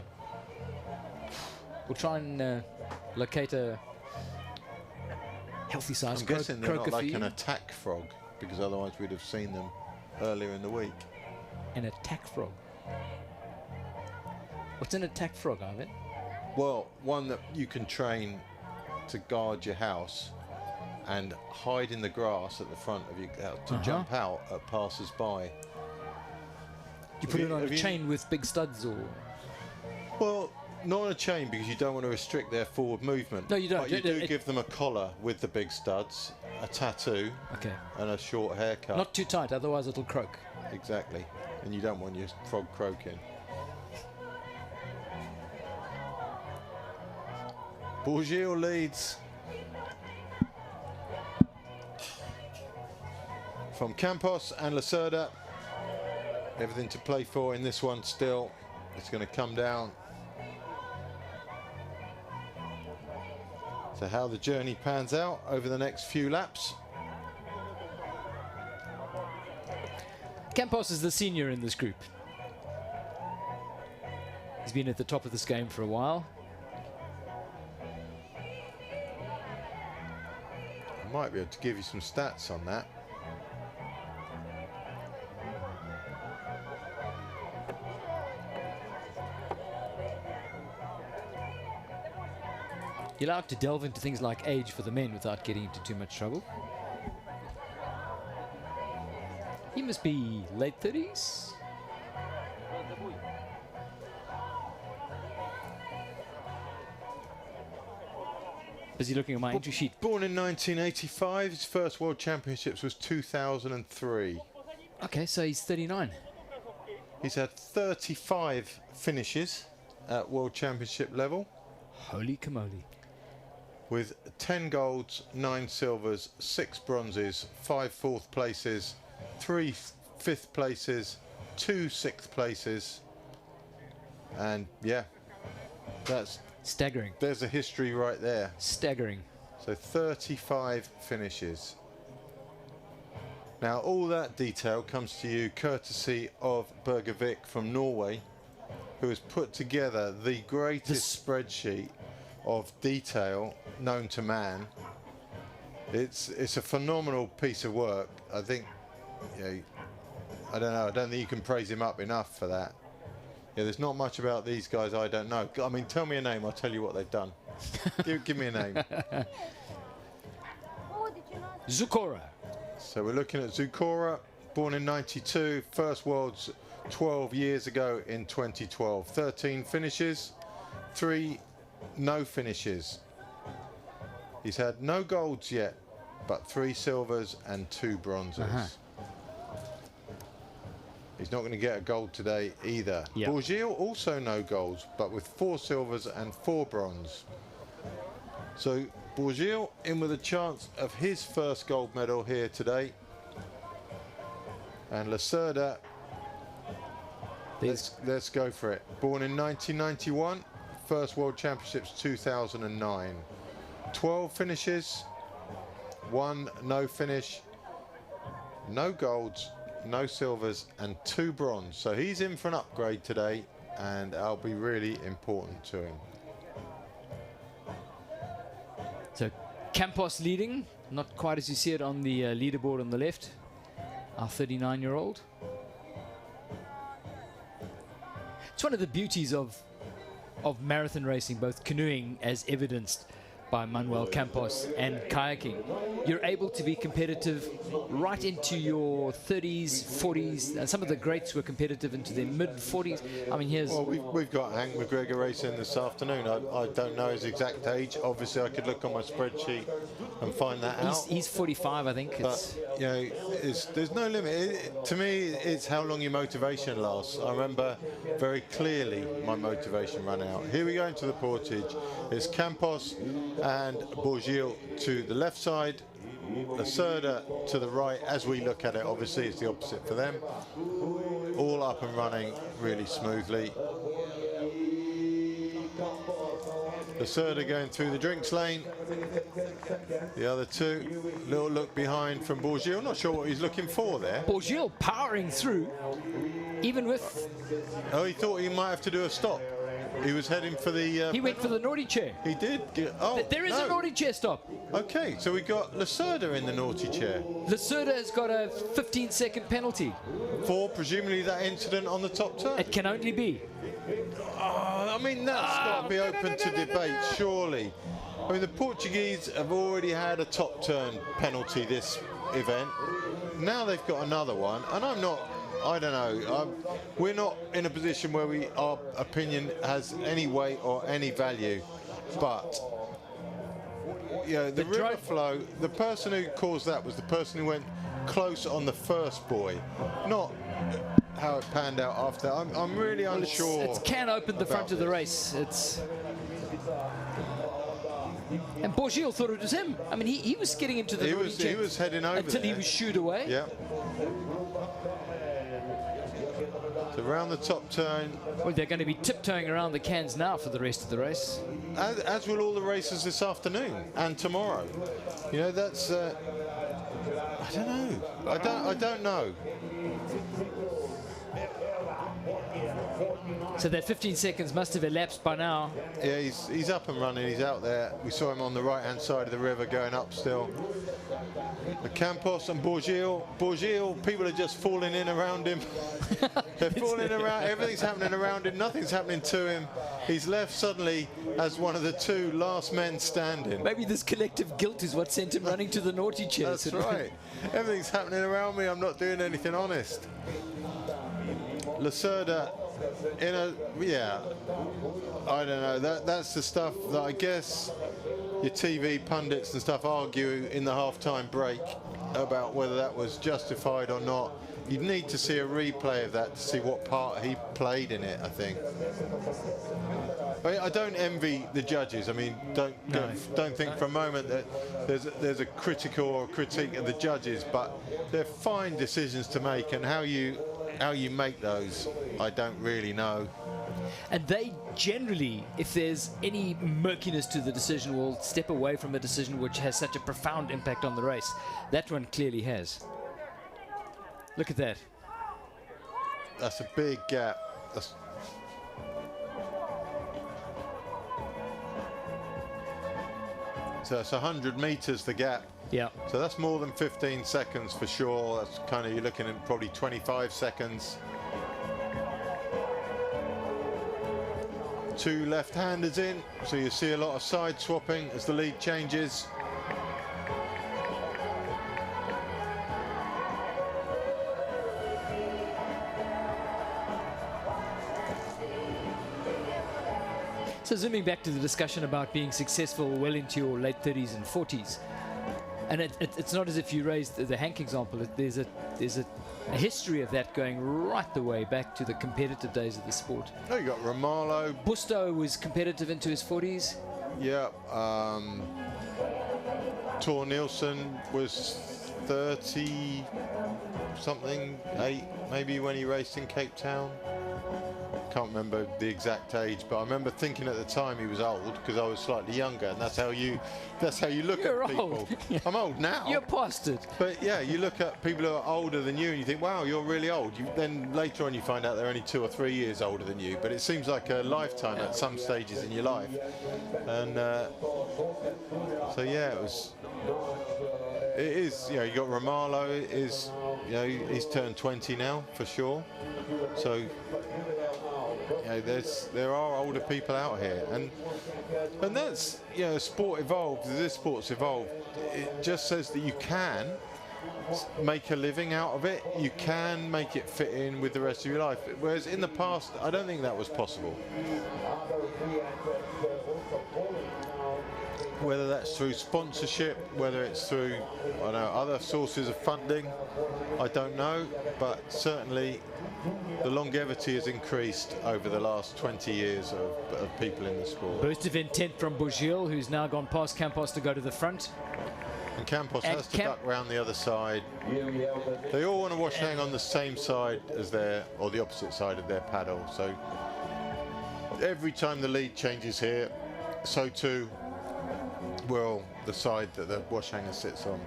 We'll try and locate a healthy size I'm guessing they're not like feed. an attack frog, because otherwise we'd have seen them earlier in the week. An attack frog? What's an attack frog, Ivan? Well, one that you can train to guard your house and hide in the grass at the front of your house to jump out at passers-by. You put it on a chain with big studs, or? Well, not on a chain, because you don't want to restrict their forward movement. No, you don't. But you do give them a collar with the big studs, a tattoo, and a short haircut. Not too tight, otherwise it'll croak. Exactly, and you don't want your frog croaking. Bourgil leads from Campos and Lacerda. Everything to play for in this one still. It's going to come down to how the journey pans out over the next few laps. Campos is the senior in this group. He's been at the top of this game for a while. I might be able to give you some stats on that. You're allowed to delve into things like age for the men without getting into too much trouble. He must be late 30s. Busy looking at my entry sheet. Born in 1985, his first World Championships was 2003. Okay, so he's 39. He's had 35 finishes at World Championship level, Holy camoli. with 10 golds, 9 silvers, 6 bronzes, 5 fourth places, 3 fifth places, 2 sixth places, and yeah, that's Staggering. there's a history right there. Staggering. So 35 finishes. Now all that detail comes to you courtesy of Metkovic from Norway, who has put together the greatest spreadsheet of detail known to man. It's a phenomenal piece of work. I think, you know, I don't know, I don't think you can praise him up enough for that. Yeah, there's not much about these guys I don't know. I mean, tell me a name, I'll tell you what they've done. give me a name. Zukora. So we're looking at Zukora, born in 92, first Worlds 12 years ago in 2012. 13 finishes, 3 no finishes. He's had no golds yet, but 3 silvers and 2 bronzes. He's not going to get a gold today either. Yep. Bourgil also no golds, but with 4 silvers and 4 bronze. So Bourgil in with a chance of his first gold medal here today. And Lacerda, let's go for it. Born in 1991, first World Championships 2009. 12 finishes, 1 no finish, no golds, no silvers and 2 bronze. So he's in for an upgrade today, and that'll be really important to him. So Campos leading, not quite as you see it on the leaderboard on the left. Our 39-year-old. It's one of the beauties of marathon racing, both canoeing as evidenced by Manuel Campos and kayaking. You're able to be competitive right into your 30s, 40s, and some of the greats were competitive into their mid-40s. I mean, here's... Well, we've got Hank McGregor racing this afternoon. I don't know his exact age. Obviously, I could look on my spreadsheet and find that out. He's 45, I think. But, you know, there's no limit. To me, it's how long your motivation lasts. I remember very clearly my motivation ran out. Here we go into the portage. It's Campos and Bourgil to the left side, Lacerda to the right. As we look at it, obviously it's the opposite for them. All up and running really smoothly. Lacerda going through the drinks lane. The other two, little look behind from Bourgil. Not sure what he's looking for there. Bourgil powering through, even with... Oh, he thought he might have to do a stop. He was heading for the... he went for the naughty chair. He did? Oh, There is a naughty chair stop. Okay, so we got Lacerda in the naughty chair. Lacerda has got a 15-second penalty. For presumably that incident on the top turn. It can only be. Oh, I mean, that's got to be open to debate, surely. I mean, the Portuguese have already had a top turn penalty this event. Now they've got another one, and I don't know. We're not in a position where our opinion has any weight or any value. But, you know, the river flow, the person who caused that was the person who went close on the first buoy, not how it panned out after. I'm really unsure. It can open the front of the race. And Bourgil thought it was him. I mean, he was getting into the... He was heading over until there. he was shooed away. Yeah. So around the top turn. Well, they're going to be tiptoeing around the cans now for the rest of the race. As will all the races this afternoon and tomorrow. You know, that's... I don't know. I don't know. So that 15 seconds must have elapsed by now. Yeah, he's up and running. He's out there. We saw him on the right-hand side of the river going up still. The Campos and Bourgil, people are just falling in around him. They're falling around. Everything's happening around him. Nothing's happening to him. He's left suddenly as one of the two last men standing. Maybe this collective guilt is what sent him running to the naughty chairs. That's right. Everything's happening around me. I'm not doing anything honest. Lacerda in a, yeah, I don't know. That's the stuff that I guess your TV pundits and stuff argue in the half-time break about whether that was justified or not. You'd need to see a replay of that to see what part he played in it, I think. I don't envy the judges. I mean, don't think for a moment that there's a critical or critique of the judges, but they're fine decisions to make, and how you make those, I don't really know. And they generally, if there's any murkiness to the decision, will step away from a decision which has such a profound impact on the race. That one clearly has. Look at that. That's a big gap. So it's 100 meters, the gap. Yeah. So that's more than 15 seconds for sure. That's kind of, you're looking at probably 25 seconds. Two left-handers in, so you see a lot of side swapping as the lead changes. So zooming back to the discussion about being successful well into your late 30s and 40s, and it's not as if you raised the Hank example. There's a history of that going right the way back to the competitive days of the sport. Oh, you got Romalo. Busto was competitive into his 40s. Yeah. Tor Nielsen was 30 something, 8 maybe, when he raced in Cape Town. Can't remember the exact age, but I remember thinking at the time he was old because I was slightly younger, and that's how you look You're at people. old. I'm old now. You're past it. But yeah, you look at people who are older than you and you think, wow, you're really old. Then later on you find out they're only 2 or 3 years older than you, but it seems like a lifetime at some stages in your life. And so yeah, it is, you know, you got Romalo is, you know, he's turned 20 now for sure. So, you know, there are older people out here, and that's, you know, sport evolved. As this sport's evolved, it just says that you can make a living out of it. You can make it fit in with the rest of your life. Whereas in the past, I don't think that was possible. Whether that's through sponsorship, whether it's through, I don't know, other sources of funding, I don't know, but certainly the longevity has increased over the last 20 years of people in the sport. Burst of intent from Bourgil, who's now gone past Campos to go to the front. And Campos has to duck round the other side. They all want to wash hang on the same side as or the opposite side of their paddle. So every time the lead changes here, so too will the side that the wash hanger sits on.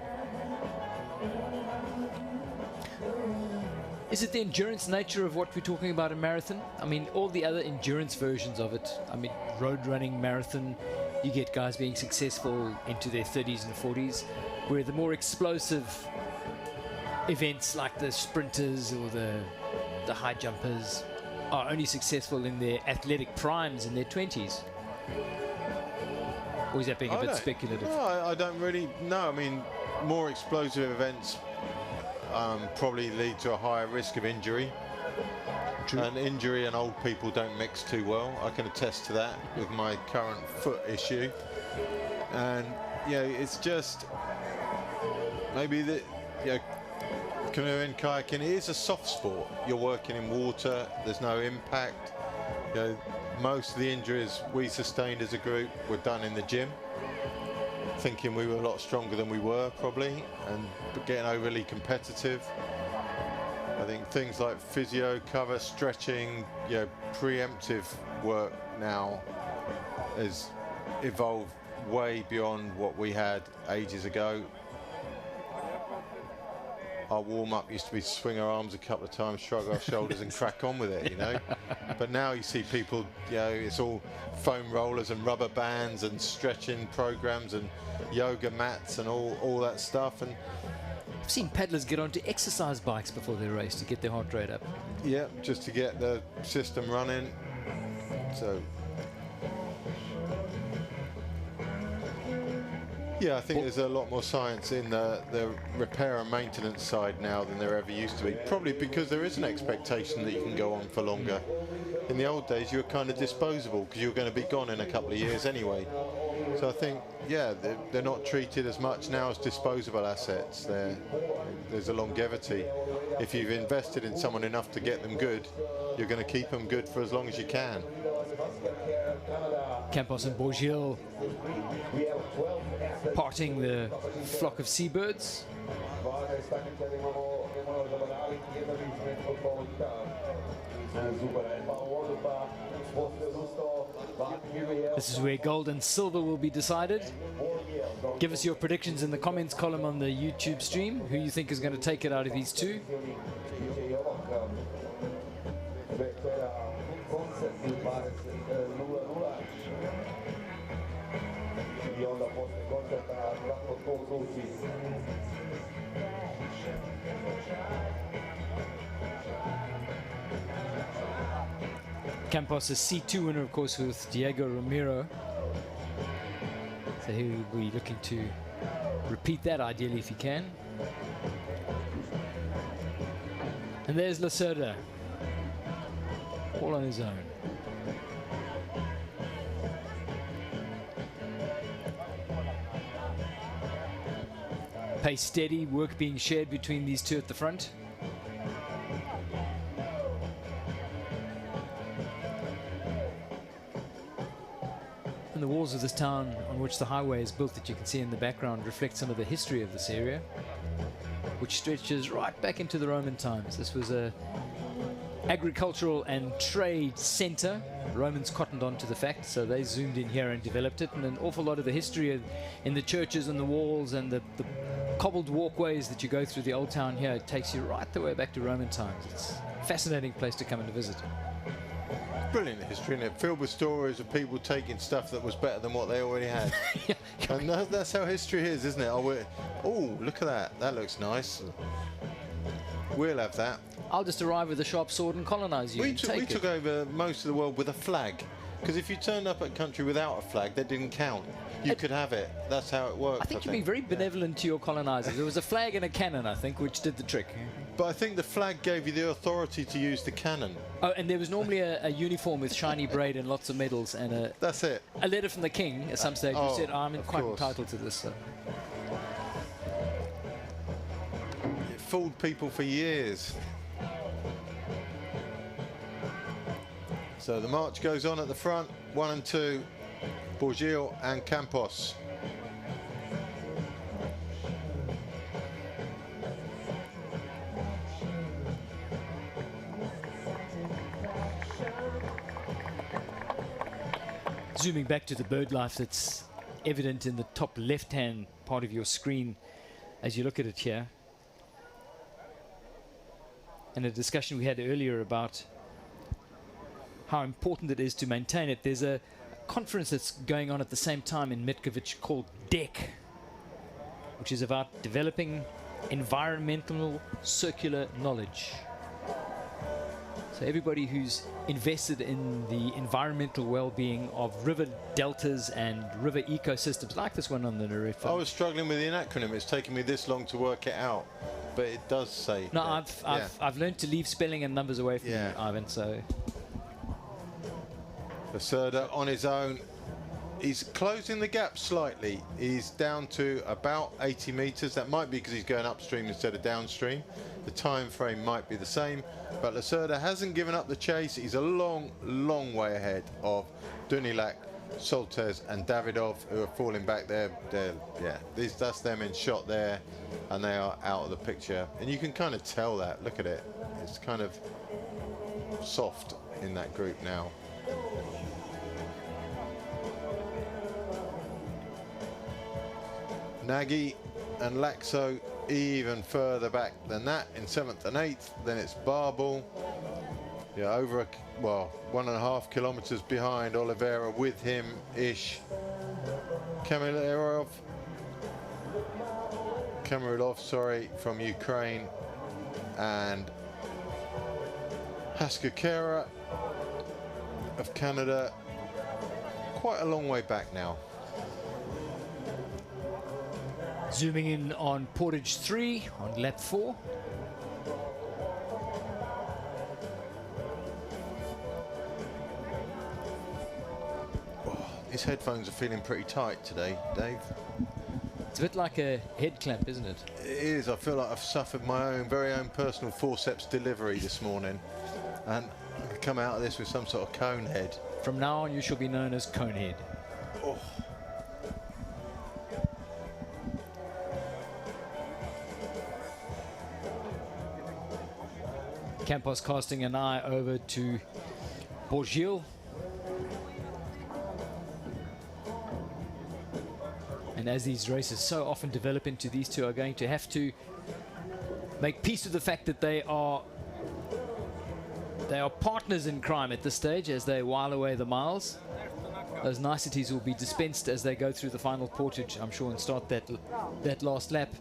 Is it the endurance nature of what we're talking about in marathon? I mean, all the other endurance versions of it, I mean, road running, marathon, you get guys being successful into their 30s and 40s, where the more explosive events like the sprinters or the high jumpers are only successful in their athletic primes in their 20s. Or is that being a bit speculative? No, I don't really know. I mean, more explosive events probably lead to a higher risk of injury. True. And injury and old people don't mix too well. I can attest to that with my current foot issue. And, you know, it's just maybe that, you know, canoeing, kayaking, it is a soft sport. You're working in water, there's no impact. You know, most of the injuries we sustained as a group were done in the gym, thinking we were a lot stronger than we were probably, and getting overly competitive. I think things like physio cover, stretching, you know, preemptive work now has evolved way beyond what we had ages ago. our warm-up used to be swing our arms a couple of times, shrug our shoulders and crack on with it, you know. But now you see people, you know, it's all foam rollers and rubber bands and stretching programs and yoga mats and all that stuff. And I've seen paddlers get onto exercise bikes before they race to get their heart rate up. yeah, just to get the system running. So yeah, I think there's a lot more science in the repair and maintenance side now than there ever used to be. Probably because there is an expectation that you can go on for longer. In the old days, you were kind of disposable because you were going to be gone in a couple of years anyway. So I think, yeah, they're not treated as much now as disposable assets. There's a longevity. If you've invested in someone enough to get them good, you're going to keep them good for as long as you can. Campos and Bourgil parting the flock of seabirds. This is where gold and silver will be decided. Give us your predictions in the comments column on the YouTube stream. Who you think is going to take it out of these two? Campos is C2 winner, of course, with Diego Romero. So he will be looking to repeat that, ideally, if he can. And there's Lacerda, all on his own. Pace steady, work being shared between these two at the front. And the walls of this town on which the highway is built that you can see in the background reflect some of the history of this area, which stretches right back into the Roman times. This was a agricultural and trade center. The Romans cottoned on to the fact, so they zoomed in here and developed it. And an awful lot of the history in the churches and the walls and the cobbled walkways that you go through the old town here, it takes you right the way back to Roman times. It's a fascinating place to come and visit. Brilliant history, isn't it? Filled with stories of people taking stuff that was better than what they already had. Yeah. And that's how history is, isn't it? Oh, look at that. That looks nice. We'll have that. I'll just arrive with a sharp sword and colonize you. We took over most of the world with a flag. Because if you turned up at a country without a flag, that didn't count. You could have it. That's how it worked. I think you're being very benevolent to your colonizers. There was a flag and a cannon, I think, which did the trick. But I think the flag gave you the authority to use the cannon. Oh, and there was normally a uniform with shiny braid and lots of medals and that's it. A letter from the king at some stage who said, I'm quite entitled to this. So. It fooled people for years. So the march goes on at the front, 1 and 2, Bourgil and Campos. Zooming back to the bird life that's evident in the top left-hand part of your screen as you look at it here. And a discussion we had earlier about how important it is to maintain it. There's a conference that's going on at the same time in Metkovic called DEC, which is about developing environmental circular knowledge. So everybody who's invested in the environmental well-being of river deltas and river ecosystems, like this one on the Narefa. I was struggling with the acronym. It's taken me this long to work it out, but it does say. No, I've learned to leave spelling and numbers away from you, Ivan. So. Lacerda on his own. He's closing the gap slightly. He's down to about 80 meters. That might be because he's going upstream instead of downstream. The time frame might be the same, but Lacerda hasn't given up the chase. He's a long, long way ahead of Dunilac, Soltes and Davidov, who are falling back there. That's them in shot there, and they are out of the picture. And you can kind of tell that. Look at it. It's kind of soft in that group now. Nagy and Laxo even further back than that in 7th and 8th. Then it's Barbel. Yeah, over, well, 1.5 kilometers behind Oliveira, with him, Ish. Kamirov, sorry, from Ukraine. And Haskakera of Canada. Quite a long way back now. Zooming in on Portage 3 on lap 4. His headphones are feeling pretty tight today, Dave. It's a bit like a head clamp, isn't it? It is. I feel like I've suffered my very own personal forceps delivery this morning, and I come out of this with some sort of cone head. From now on, you shall be known as Conehead. Oh. Campos casting an eye over to Bourgil. And as these races so often develop into, these two are going to have to make peace with the fact that they are partners in crime at this stage as they while away the miles. Those niceties will be dispensed as they go through the final portage, I'm sure, and start that last lap.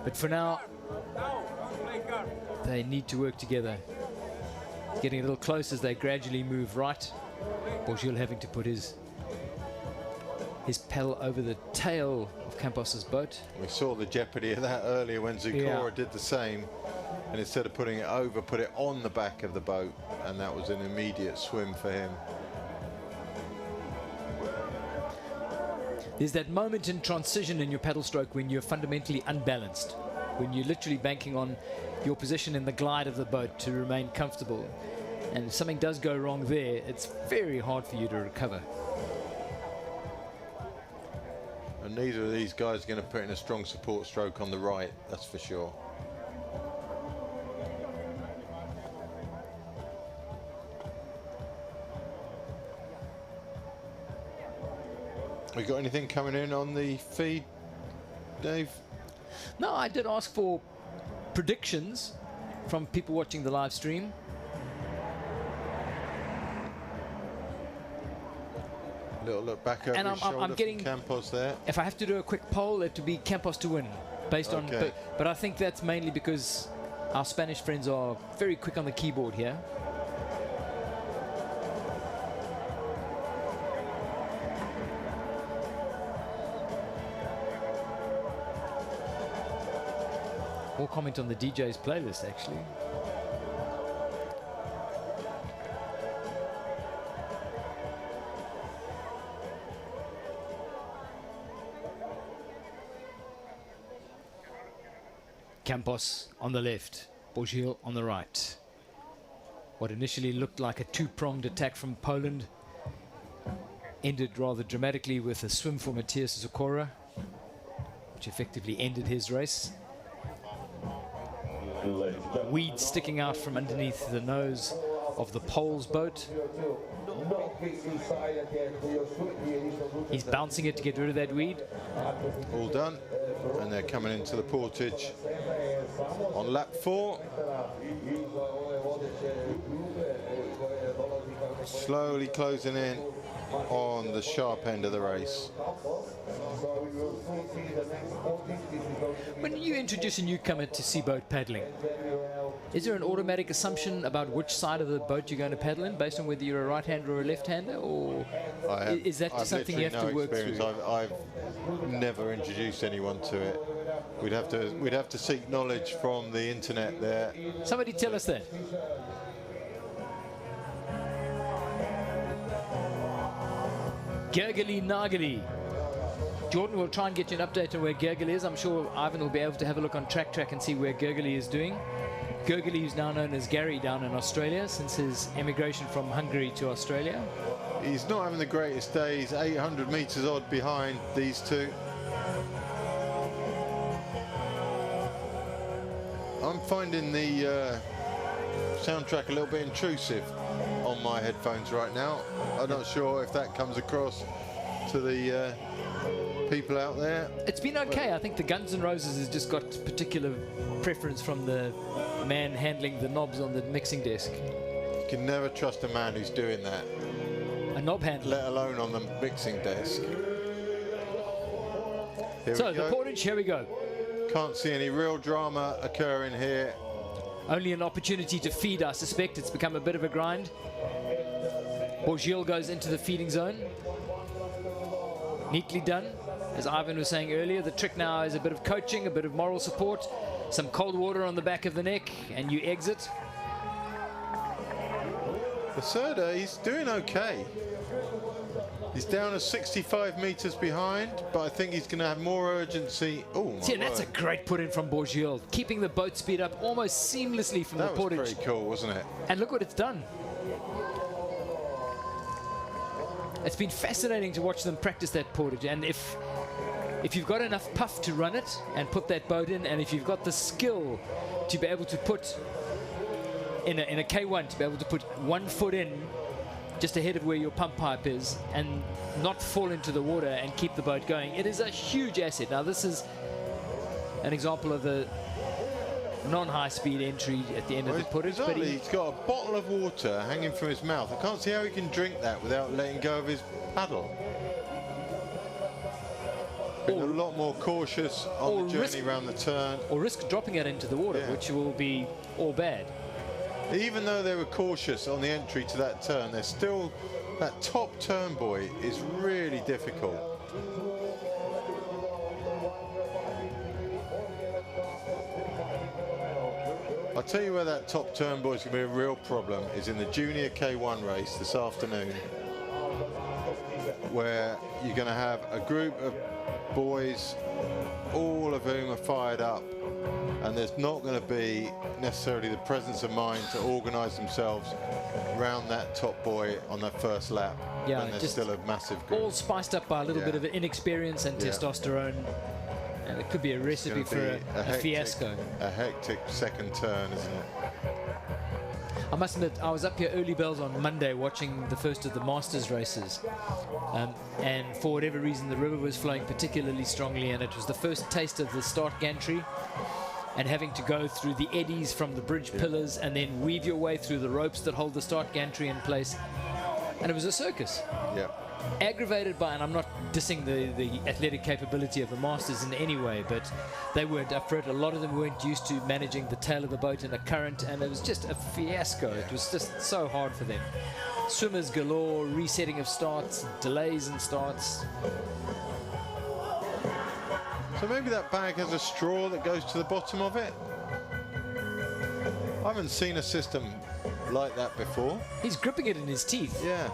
But for now, they need to work together. Getting a little close as they gradually move right. Bourgil having to put his pedal over the tail of Campos's boat. We saw the jeopardy of that earlier when Zukora did the same, and instead of putting it over, put it on the back of the boat, and that was an immediate swim for him. There's that moment in transition in your paddle stroke when you're fundamentally unbalanced, when you're literally banking on your position in the glide of the boat to remain comfortable. And if something does go wrong there, it's very hard for you to recover. And neither of these guys are going to put in a strong support stroke on the right, that's for sure. We got anything coming in on the feed, Dave? No, I did ask for predictions from people watching the live stream. Little look back over his shoulder I'm getting, from Campos there. If I have to do a quick poll, it would be Campos to win, based on. But I think that's mainly because our Spanish friends are very quick on the keyboard here. More comment on the DJ's playlist, actually. Campos on the left, Bourgil on the right. What initially looked like a two-pronged attack from Poland ended rather dramatically with a swim for Matthias Zukora, which effectively ended his race. Weed sticking out from underneath the nose of the Pole's boat. He's bouncing it to get rid of that weed. All done, and they're coming into the portage on lap 4. Slowly closing in on the sharp end of the race. When you introduce a newcomer to seaboat paddling, is there an automatic assumption about which side of the boat you're going to paddle in based on whether you're a right-hander or a left-hander, or is that just something you have to work through? I've never introduced anyone to it. We'd have to seek knowledge from the internet there. Somebody tell us that. Gergely Nagely. Jordan will try and get you an update on where Gergely is. I'm sure Ivan will be able to have a look on TrackTrack and see where Gergely is doing. Gergely is now known as Gary down in Australia since his emigration from Hungary to Australia. He's not having the greatest day. He's 800 meters odd behind these two. I'm finding the soundtrack a little bit intrusive on my headphones right now. I'm not sure if that comes across to the people out there. It's been okay. I think the Guns N' Roses has just got particular preference from the man handling the knobs on the mixing desk. You can never trust a man who's doing that, A knob handler. let alone on the mixing desk. Here So we the go. portage, here we go. Can't see any real drama occurring here. Only an opportunity to feed, I suspect. It's become a bit of a grind. Bourgil goes into the feeding zone. Neatly done. As Ivan was saying earlier, the trick now is a bit of coaching, a bit of moral support, some cold water on the back of the neck, and you exit. Lacerda, he's doing okay. He's down to 65 meters behind, but I think he's going to have more urgency. Oh, my See, and that's a word. great put in from Bourgil, keeping the boat speed up almost seamlessly from That the was portage. pretty cool, wasn't it? And look what it's done. It's been fascinating to watch them practice that portage, and if you've got enough puff to run it and put that boat in, and if you've got the skill to be able to put in a K1, to be able to put 1 foot in just ahead of where your pump pipe is and not fall into the water and keep the boat going, it is a huge asset. Now this is an example of the non-high speed entry at the end of the portage, but He's got a bottle of water hanging from his mouth. I can't see how he can drink that without letting go of his paddle. Been a lot more cautious on the journey around the turn. or risk dropping it into the water, Yeah. which will be all bad. Even though they were cautious on the entry to that turn, they're still, that top turn buoy is really difficult. I'll tell you where that top turn buoy is going to be a real problem, is in the junior K1 race this afternoon, where you're going to have a group of boys, all of whom are fired up, and there's not going to be necessarily the presence of mind to organise themselves around that top buoy on that first lap. Yeah, when there's just still a massive group. All spiced up by a little Yeah. bit of inexperience and Yeah. testosterone, and it could be a It's recipe gonna for be a hectic- fiasco. A hectic second turn, isn't it? I must admit, I was up here early bells on Monday watching the first of the Masters races, and for whatever reason the river was flowing particularly strongly, and it was the first taste of the start gantry, and having to go through the eddies from the bridge pillars and then weave your way through the ropes that hold the start gantry in place, and it was a circus. Yeah. Aggravated by, and I'm not dissing the athletic capability of the Masters in any way, but they weren't up for it. A lot of them weren't used to managing the tail of the boat in a current, and it was just a fiasco. It was just so hard for them. Swimmers galore, resetting of starts, delays in starts. So maybe that bag has a straw that goes to the bottom of it? I haven't seen a system like that before. He's gripping it in his teeth. Yeah.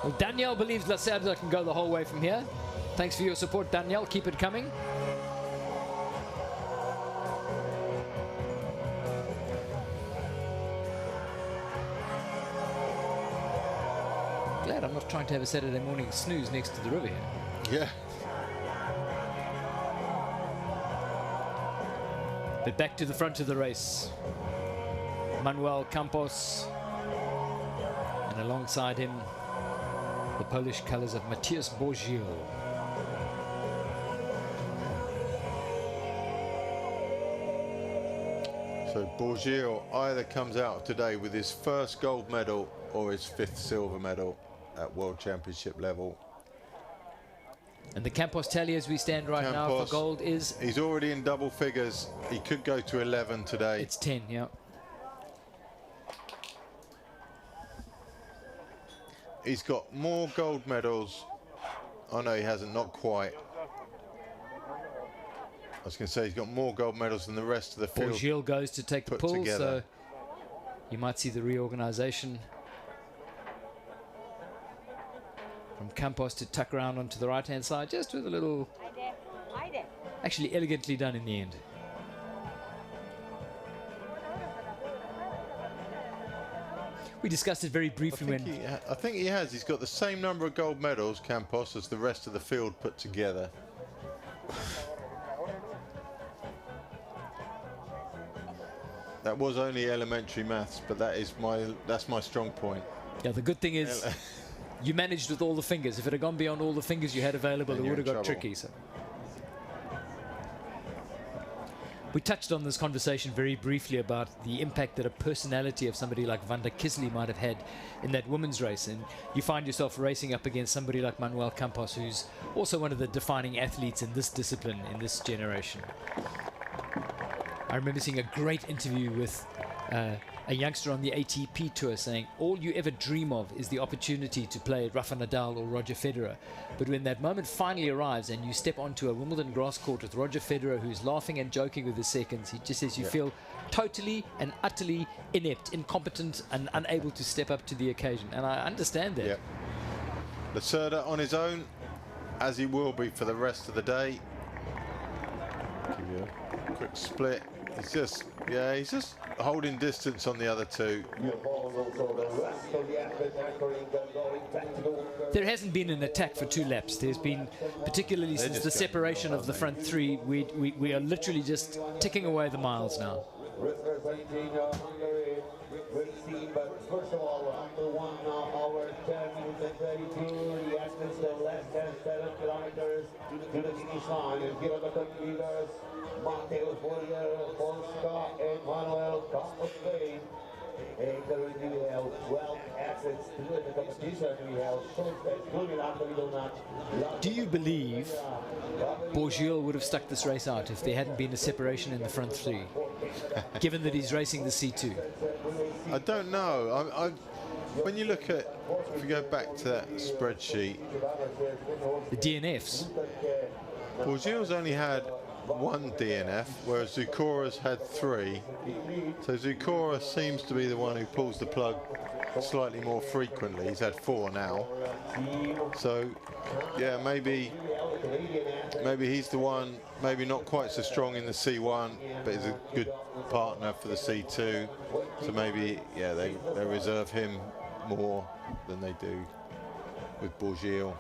Well, Danielle believes Lacerda can go the whole way from here. Thanks for your support, Danielle. Keep it coming. Glad I'm not trying to have a Saturday morning snooze next to the river here. Yeah. But back to the front of the race. Manuel Campos. And alongside him, the Polish colors of Matthias Bourgil. So Bourgil either comes out today with his first gold medal or his 5th silver medal at World Championship level. And the Campos tally as we stand right now for Campos, gold is... He's already in double figures. He could go to 11 today. It's 10, yeah. He's got more gold medals. Oh no, he hasn't, not quite. I was going to say he's got more gold medals than the rest of the field. Bourgil goes to take the put pull, together. so you might see the reorganization from Campos to tuck around onto the right-hand side, just with a little... Actually elegantly done in the end. We discussed it very briefly when... I think he has. He's got the same number of gold medals, Campos, as the rest of the field put together. That was only elementary maths, but that's my strong point. Yeah, the good thing is you managed with all the fingers. If it had gone beyond all the fingers you had available, Then it would have you're got in trouble. tricky. So. We touched on this conversation very briefly about the impact that a personality of somebody like Van der Kisley might have had in that women's race. And you find yourself racing up against somebody like Manuel Campos, who's also one of the defining athletes in this discipline, in this generation. I remember seeing a great interview with a youngster on the ATP tour saying, all you ever dream of is the opportunity to play Rafa Nadal or Roger Federer. But when that moment finally arrives and you step onto a Wimbledon grass court with Roger Federer, who's laughing and joking with his seconds, he just says you feel totally and utterly inept, incompetent and unable to step up to the occasion. And I understand that. Yeah. Lacerda on his own, as he will be for the rest of the day. Give you a quick split. He's just holding distance on the other two. There hasn't been an attack for 2 laps. There's been, particularly since the separation of the front 3, we are literally just ticking away the miles now. But first of all, under 1 hour, 10 minutes and 32, the athletes the last 7 kilometers to the finish line. And here are the leaders, Mateus Boyer, Polska, and Manuel Campos. And currently we have 12 athletes still in the competition. We have Do you believe Bourgil would have stuck this race out if there hadn't been a separation in the front 3, given that he's racing the C2? I don't know. When you look at, if you go back to that spreadsheet, The DNFs. Bourgil's only had 1 DNF, whereas Zucora's had 3. So Zucora seems to be the one who pulls the plug slightly more frequently. He's had 4 now. So, yeah, maybe he's the one, maybe not quite so strong in the C1, but is a good partner for the C2. So maybe, yeah, they reserve him more than they do with Bourgil.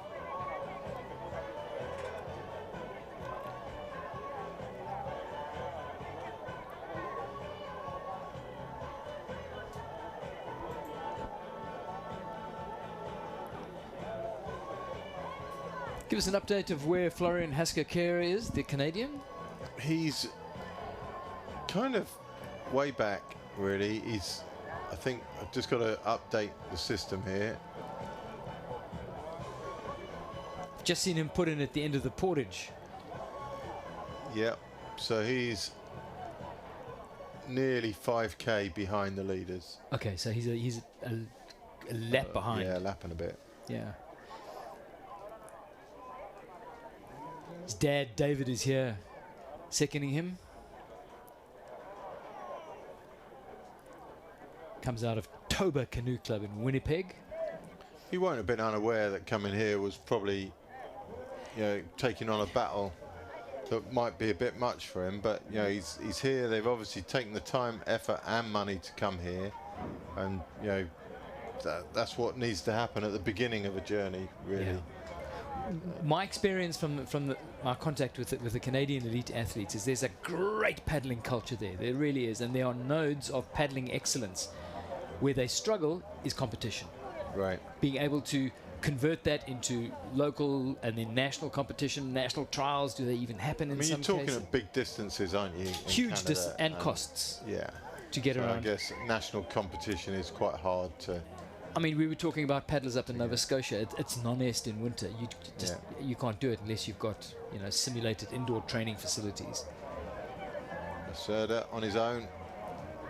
Give us an update of where Florian Hasker-Kjær is, the Canadian. He's kind of way back, really. I think I've just got to update the system here. Just seen him put in at the end of the portage. Yep. So he's nearly 5k behind the leaders. Okay, so he's a lap behind. Yeah, lapping a bit. Yeah. His dad, David, is here, seconding him. Comes out of Toba Canoe Club in Winnipeg. He won't have been unaware that coming here was probably, taking on a battle that might be a bit much for him. But he's here. They've obviously taken the time, effort, and money to come here, and that's what needs to happen at the beginning of a journey, really. Yeah. My experience from my contact with the Canadian elite athletes is there's a great paddling culture there. There really is, and there are nodes of paddling excellence. Where they struggle is competition. Right. Being able to convert that into local and then national competition, national trials. Do they even happen in some cases? You're talking at big distances, aren't you? Huge distance and costs. Yeah. To get around. I guess national competition is quite hard to. I mean, we were talking about paddlers up in Nova Scotia. It's non-est in winter. You can't do it unless you've got simulated indoor training facilities. Lacerda on his own.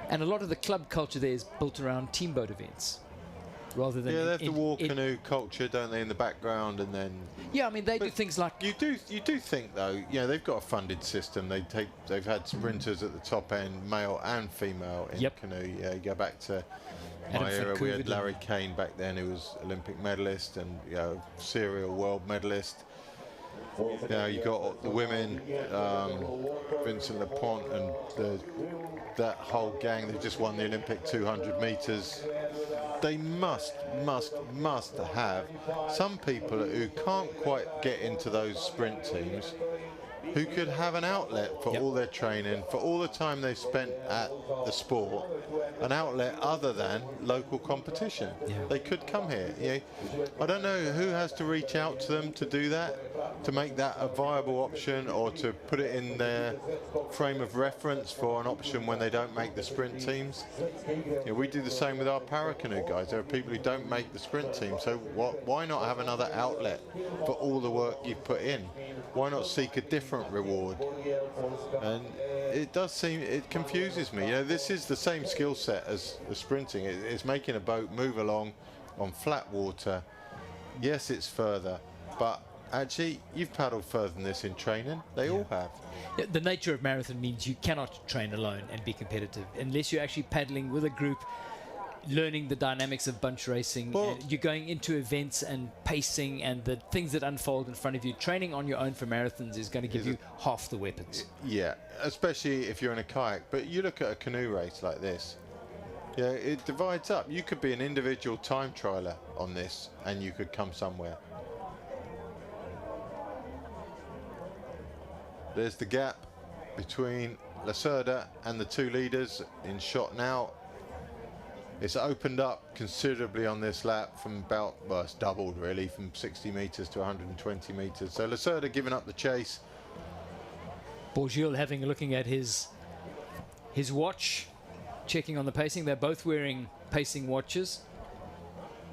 And a lot of the club culture there is built around teamboat events, rather than. Yeah, they have the war canoe culture, don't they, in the background, and then. Yeah, I mean they do things like. You do think though, they've got a funded system. They've had sprinters at the top end, male and female in canoe. Yeah, you go back to. My era, we had Larry Kane back then, who was Olympic medalist and serial world medalist. You got the women, Vincent Lepont and that whole gang. They just won the Olympic 200 meters. They must have some people who can't quite get into those sprint teams, who could have an outlet for all their training, for all the time they've spent at the sport, an outlet other than local competition. They could come here. I don't know who has to reach out to them to do that, to make that a viable option, or to put it in their frame of reference for an option when they don't make the sprint teams. We do the same with our para-canoe guys. There are people who don't make the sprint team, so why not have another outlet for all the work you've put in? Why not seek a different reward? And it does seem, it confuses me. This is the same skill set as the sprinting. It's making a boat move along on flat water. Yes, it's further, but actually you've paddled further than this in training. They all have. The nature of marathon means you cannot train alone and be competitive unless you're actually paddling with a group, learning the dynamics of bunch racing. You're going into events and pacing and the things that unfold in front of you. Training on your own for marathons is going to give you half the weapons. Yeah, especially if you're in a kayak. But you look at a canoe race like this, it divides up. You could be an individual time trialer on this and you could come somewhere. There's the gap between Lacerda and the two leaders in shot now. It's opened up considerably on this lap from about, well, it's doubled really, from 60 meters to 120 meters. So Lacerda giving up the chase. Bourgil looking at his watch, checking on the pacing. They're both wearing pacing watches.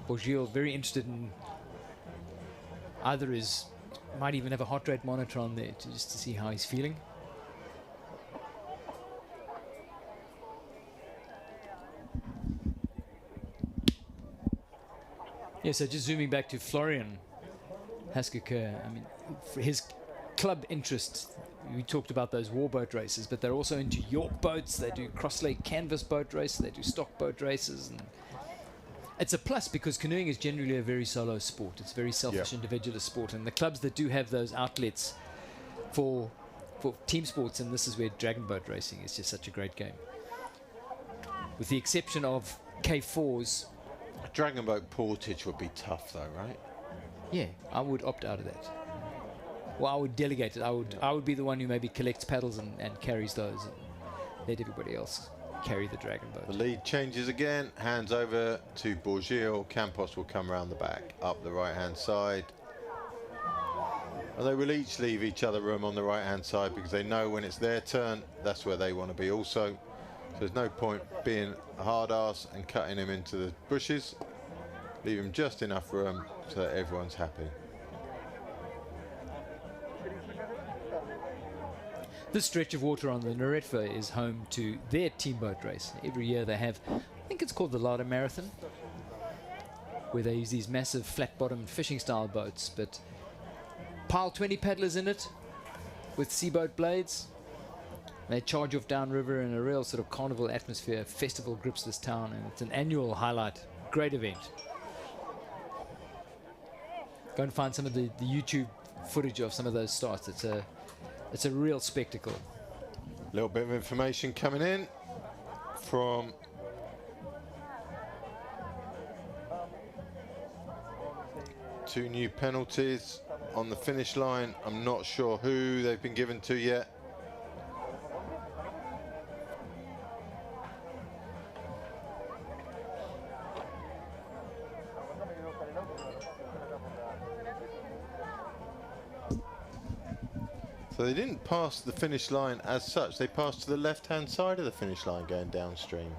Bourgil very interested in either might even have a heart rate monitor on there just to see how he's feeling. Yeah, so just zooming back to Florian Haskeke, I mean, for his club interest, we talked about those warboat races, but they're also into York boats. They do cross-lake canvas boat races. They do stock boat races. And it's a plus because canoeing is generally a very solo sport. It's a very selfish, individualist sport. And the clubs that do have those outlets for team sports, and this is where dragon boat racing is just such a great game. With the exception of K4s. A dragon boat portage would be tough though, right? Yeah, I would opt out of that. Well, I would delegate it. I would be the one who maybe collects paddles and carries those, and let everybody else carry the dragon boat. The lead changes again, hands over to Bourgil. Campos will come around the back, up the right-hand side. And they will each leave each other room on the right-hand side because they know when it's their turn, that's where they want to be also. So there's no point being a hard ass and cutting him into the bushes. Leave him just enough room so that everyone's happy. This stretch of water on the Neretva is home to their team boat race. Every year they have, I think it's called the Lada Marathon, where they use these massive flat-bottomed fishing-style boats, but pile 20 paddlers in it with seaboat blades. They charge off downriver in a real sort of carnival atmosphere. Festival grips this town, and it's an annual highlight. Great event. Go and find some of the YouTube footage of some of those starts. It's a real spectacle. A little bit of information coming in from two new penalties on the finish line. I'm not sure who they've been given to yet. So they didn't pass the finish line as such. They passed to the left-hand side of the finish line going downstream.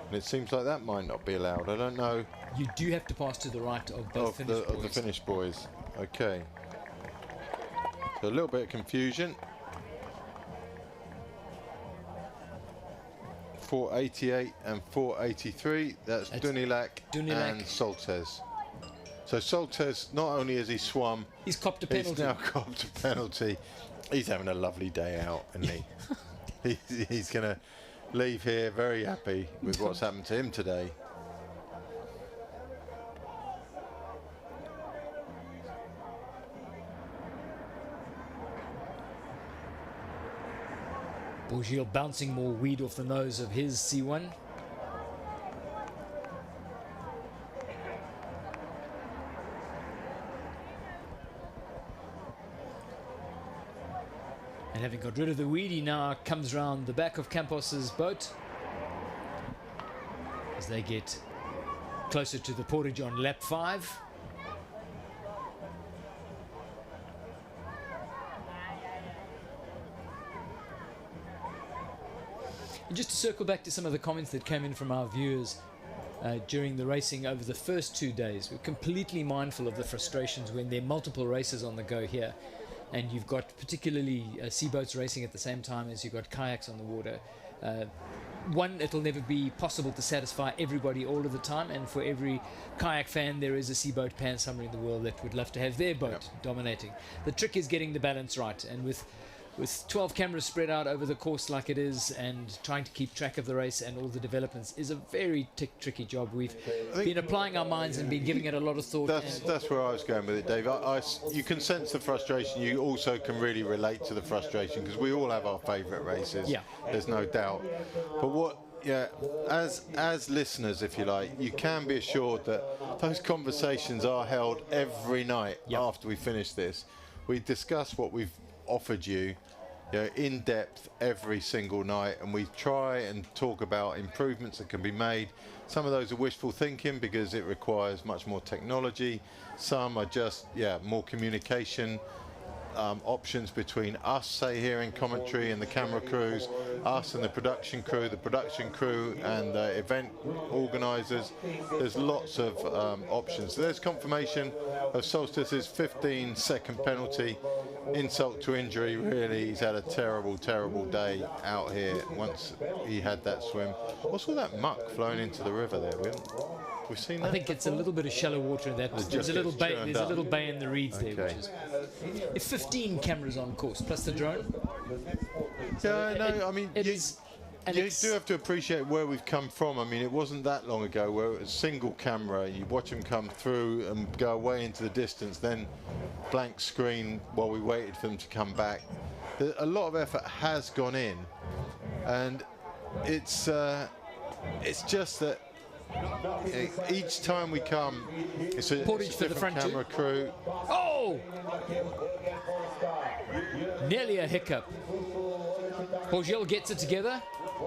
And it seems like that might not be allowed. I don't know. You do have to pass to the right of both of the finished boys. Okay. So a little bit of confusion. 488 and 483. That's Dunilac and Soltes. So Soltes, not only has he swum, he's copped a penalty. He's now copped a penalty. He's having a lovely day out, isn't he? He's going to leave here very happy with what's happened to him today. Bourgil bouncing more weed off the nose of his C1. And having got rid of the weed, he now comes round the back of Campos's boat as they get closer to the portage on lap 5. And just to circle back to some of the comments that came in from our viewers during the racing over the first 2 days, we're completely mindful of the frustrations when there are multiple races on the go here, and you've got particularly seaboats racing at the same time as you've got kayaks on the water. One, it'll never be possible to satisfy everybody all of the time, and for every kayak fan there is a seaboat fan somewhere in the world that would love to have their boat dominating. The trick is getting the balance right, and with 12 cameras spread out over the course like it is, and trying to keep track of the race and all the developments is a very tricky job. We've been applying our minds and been giving it a lot of thought. That's where I was going with it, Dave. You can sense the frustration. You also can really relate to the frustration, because we all have our favourite races. Yeah. There's no doubt. But as listeners, if you like, you can be assured that those conversations are held every night after we finish this. We discuss what we've offered you, in depth every single night, and we try and talk about improvements that can be made. Some of those are wishful thinking because it requires much more technology. Some are just more communication options between us, say, here in commentary, and the camera crews, us and the production crew and the event organisers. There's lots of options. So there's confirmation of Solstice's 15-second penalty. Insult to injury, really. He's had a terrible day out here once he had that swim. What's all that muck flowing into the river there? We've seen that? I think it's a little bit of shallow water in that. There's a little bay in the reeds there, which is... If 15 cameras on course, plus the drone. Yeah, no, I mean... You do have to appreciate where we've come from. I mean, it wasn't that long ago where it was single camera. You watch them come through and go away into the distance, then blank screen while we waited for them to come back. A lot of effort has gone in, and it's just that each time we come, it's a different camera crew. Oh! Nearly a hiccup. Bourgel gets it together.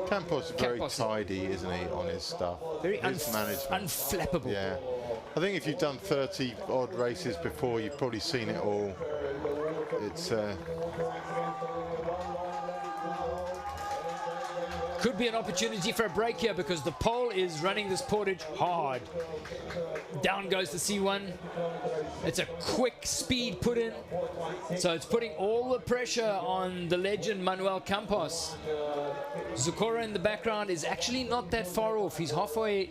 Campos is very tidy, isn't he, on his stuff? Very unflappable. Yeah. I think if you've done 30 odd races before, you've probably seen it all. It's could be an opportunity for a break here, because the pole is running this portage hard. Down goes the C1. It's a quick speed put in, so it's putting all the pressure on the legend Manuel Campos. Zucora in the background is actually not that far off. He's halfway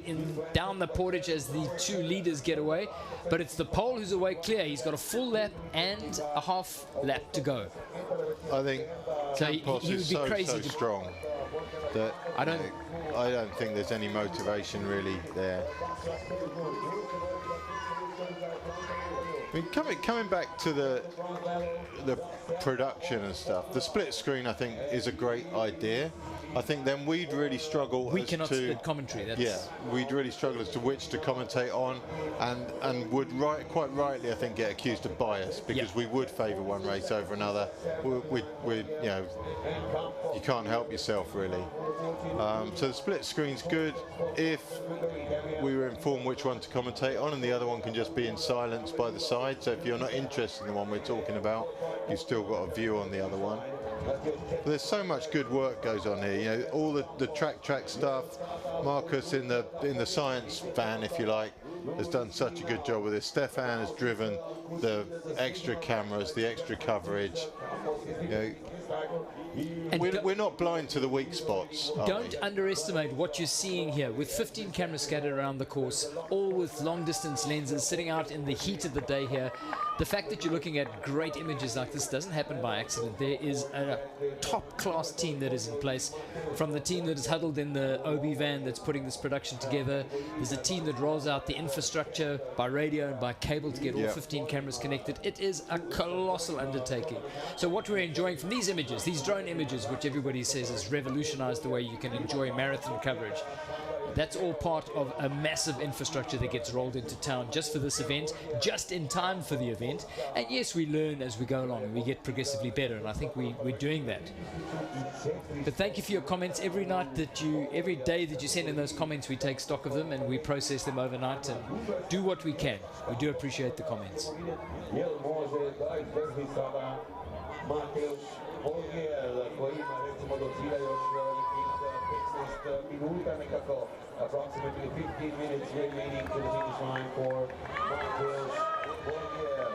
down the portage as the two leaders get away, but it's the pole who's away clear. He's got a full lap and a half lap to go. I think Campos is so strong that I don't think there's any motivation really there. I mean, coming back to the production and stuff, the split screen I think is a great idea. I think then we'd really struggle. We cannot split commentary. We'd really struggle as to which to commentate on, and would quite rightly I think get accused of bias, because we would favour one race over another. You can't help yourself really. So the split screen's good if we were informed which one to commentate on, and the other one can just be in silence by the side. So if you're not interested in the one we're talking about, you've still got a view on the other one. But there's so much good work goes on here. All the track stuff. Marcus in the science van, if you like, has done such a good job with this. Stefan has driven the extra cameras, the extra coverage. We're not blind to the weak spots. Don't underestimate what you're seeing here, with 15 cameras scattered around the course, all with long distance lenses sitting out in the heat of the day here. The fact that you're looking at great images like this doesn't happen by accident. There is a top class team that is in place, from the team that is huddled in the OB van that's putting this production together. There's a team that rolls out the infrastructure by radio and by cable to get all 15 cameras connected. It is a colossal undertaking. So what we're enjoying from these images, these drone images, which everybody says has revolutionized the way you can enjoy marathon coverage, That's all part of a massive infrastructure that gets rolled into town just for this event, just in time for the event. And yes, we learn as we go along and we get progressively better, and I think we're doing that. But thank you for your comments. Every day that you send in those comments, we take stock of them and we process them overnight and do what we can. We do appreciate the comments. Approximately 15 minutes remaining to the finish line for Mateusz Borgiel.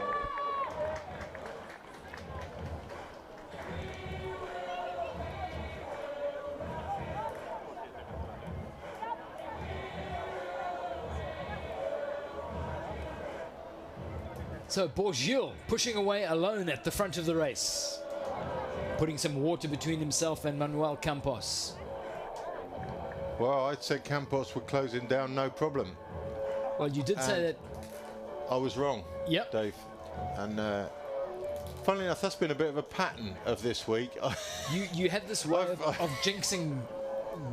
So Borgiel pushing away alone at the front of the race, putting some water between himself and Manuel Campos. Well, I'd said Campos were closing down, no problem. Well, you did say that. I was wrong, Yep. Dave. And funnily enough, that's been a bit of a pattern of this week. You have this way of jinxing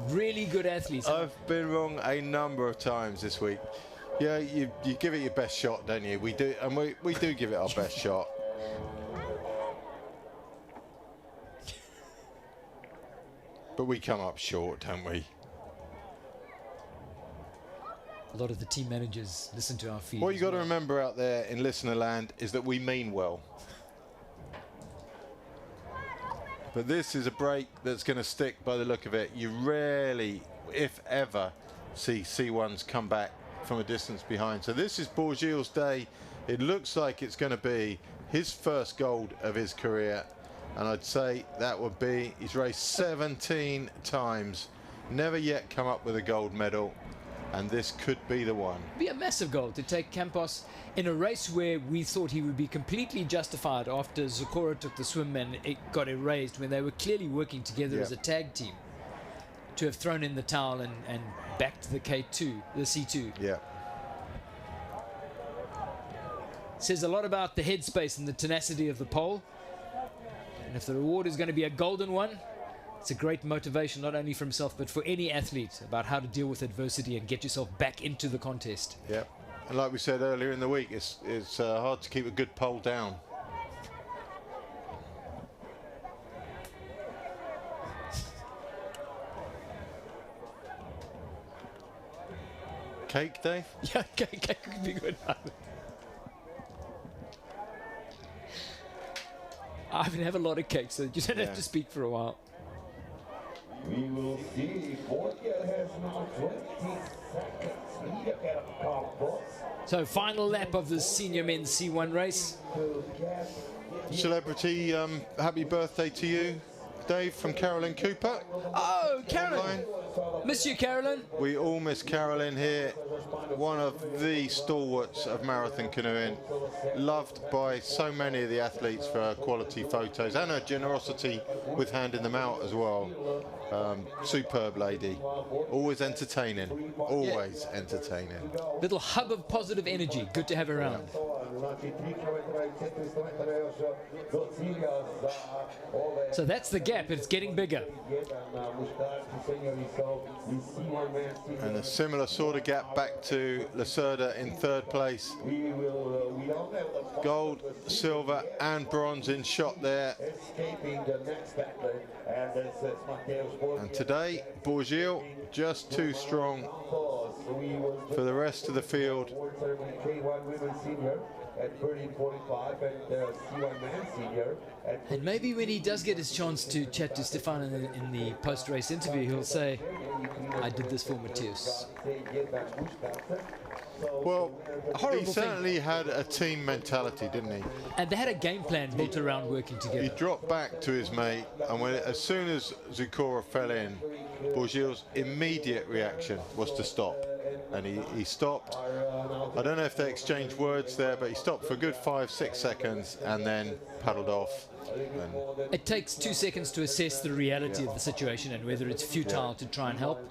really good athletes. I've been wrong a number of times this week. Yeah, you give it your best shot, don't you? We do, and we do give it our best shot. But we come up short, don't we? A lot of the team managers listen to our feed. What you got to remember out there in listener land is that we mean well. But this is a break that's going to stick by the look of it. You rarely, if ever, see C1s come back from a distance behind. So this is Borgiel's day. It looks like it's going to be his first gold of his career. And I'd say that would be, he's raced 17 times, never yet come up with a gold medal. And this could be the one. Be a massive goal to take Campos in a race where we thought he would be completely justified after Zokora took the swim and it got erased when they were clearly working together as a tag team, to have thrown in the towel and back to the K2, the C2. Yeah. Says a lot about the headspace and the tenacity of the pole. And if the reward is going to be a golden one, it's a great motivation not only for himself but for any athlete about how to deal with adversity and get yourself back into the contest. Yeah, and like we said earlier in the week, it's hard to keep a good pole down. Cake, Dave? Yeah, cake would be good. I haven't had a lot of cake, so you don't have to speak for a while. We will see. Borgiel has now 20 seconds. Look at Campos. So final lap of the senior men's C1 race. Celebrity, happy birthday to you, Dave, from Carolyn Cooper. Oh, Carolyn. Miss you, Carolyn. We all miss Carolyn here. One of the stalwarts of marathon canoeing, loved by so many of the athletes for her quality photos and her generosity with handing them out as well. Superb lady, always entertaining, always entertaining. Little hub of positive energy, good to have around. So that's the gap, it's getting bigger. And a similar sort of gap back to Lacerda in third place. Gold, silver and bronze in shot there. And today, Borgiel just too strong for the rest of the field. And maybe when he does get his chance to chat to Stefan in the post-race interview, he'll say, I did this for Mateusz. Well, he certainly had a team mentality, didn't he? And they had a game plan built around working together. He dropped back to his mate, and as soon as Zokora fell in, Borgiel's immediate reaction was to stop. And he stopped. I don't know if they exchanged words there, but he stopped for a good 5-6 seconds and then paddled off. And it takes 2 seconds to assess the reality of the situation and whether it's futile to try and help.